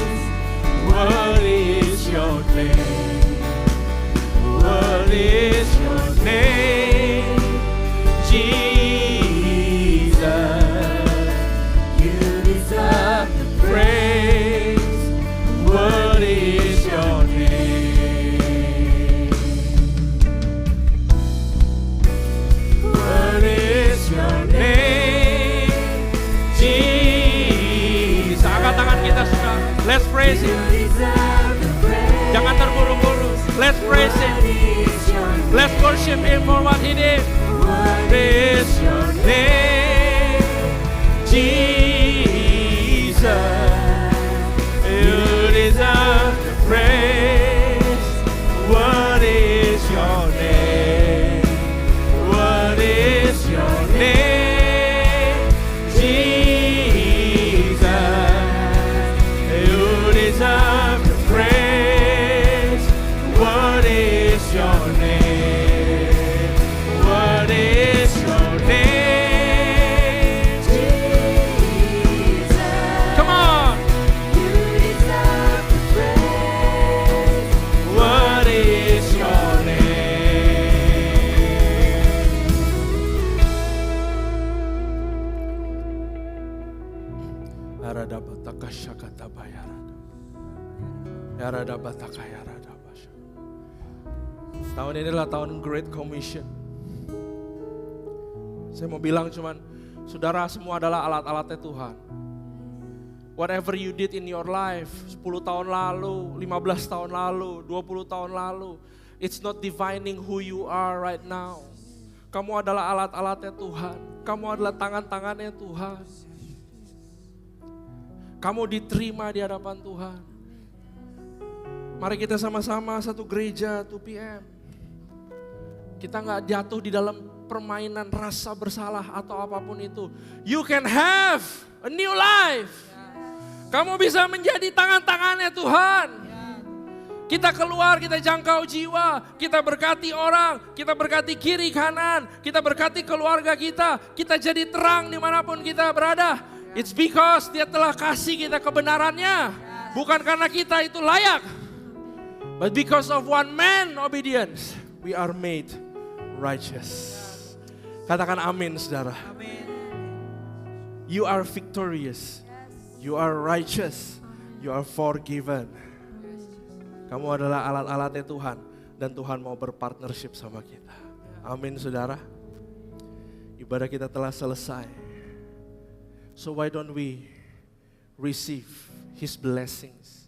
What is your name? What is your name? Jesus, you deserve the praise. What is your name? What is your name? Jesus. Angkat tangan kita sudah. Let's praise Him. Jangan terburu-buru. Let's praise Him. Let's worship Him for what He did. What is your name? Jesus, you deserve the praise. What is your name? What is your name? Jesus, you deserve the praise. What is your name? What is your name? Jesus, Come on. you deserve the praise. What is your name? Arada bataka syakata bayarada. Arada bataka yarada basya. Tahun ini adalah tahun Great Commission. Saya mau bilang cuman, saudara semua adalah alat-alatnya Tuhan. Whatever you did in your life, 10 tahun lalu, 15 tahun lalu, 20 tahun lalu, it's not defining who you are right now. Kamu adalah alat-alatnya Tuhan. Kamu adalah tangan-tangannya Tuhan. Kamu diterima di hadapan Tuhan. Mari kita sama-sama satu gereja 2 PM. Kita gak jatuh di dalam permainan rasa bersalah atau apapun itu. You can have a new life. Kamu bisa menjadi tangan-tangannya Tuhan. Kita keluar, kita jangkau jiwa, kita berkati orang, kita berkati kiri kanan, kita berkati keluarga kita jadi terang dimanapun kita berada. It's because Dia telah kasih kita kebenarannya. Bukan karena kita itu layak. But because of one man obedience, we are made righteous. Katakan amin saudara. You are victorious. You are righteous. You are forgiven. Kamu adalah alat-alatnya Tuhan. Dan Tuhan mau berpartnership sama kita. Amin saudara. Ibadah kita telah selesai. So why don't we receive His blessings?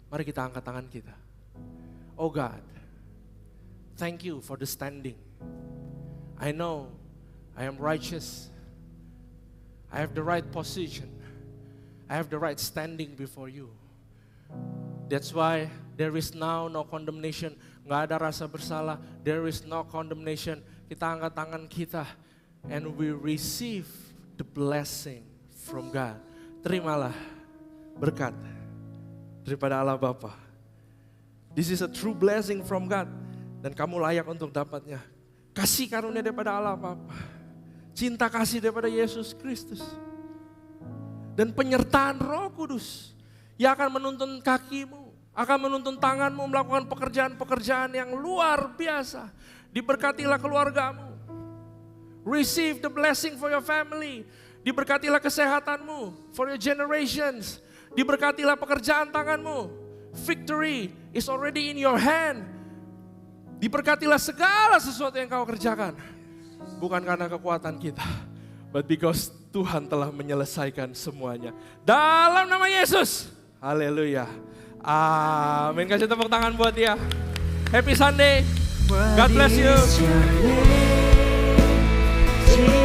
Mari kita angkat tangan kita. Oh God, thank you for the standing. I know I am righteous. I have the right position. I have the right standing before you. That's why there is now no condemnation. Nggak ada rasa bersalah. There is no condemnation. Kita angkat tangan kita. And we receive the blessing from God. Terimalah berkat daripada Allah Bapa. This is a true blessing from God. Dan kamu layak untuk dapatnya. Kasih karunia daripada Allah Bapa. Cinta kasih daripada Yesus Kristus. Dan penyertaan Roh Kudus yang akan menuntun kakimu, akan menuntun tanganmu melakukan pekerjaan-pekerjaan yang luar biasa. Diberkatilah keluargamu. Receive the blessing for your family. Diberkatilah kesehatanmu for your generations. Diberkatilah pekerjaan tanganmu. Victory is already in your hand. Diberkatilah segala sesuatu yang kau kerjakan. Bukan karena kekuatan kita, but because Tuhan telah menyelesaikan semuanya. Dalam nama Yesus. Haleluya. Amin. Kasih tepuk tangan buat dia. Happy Sunday. God bless you. Jesus.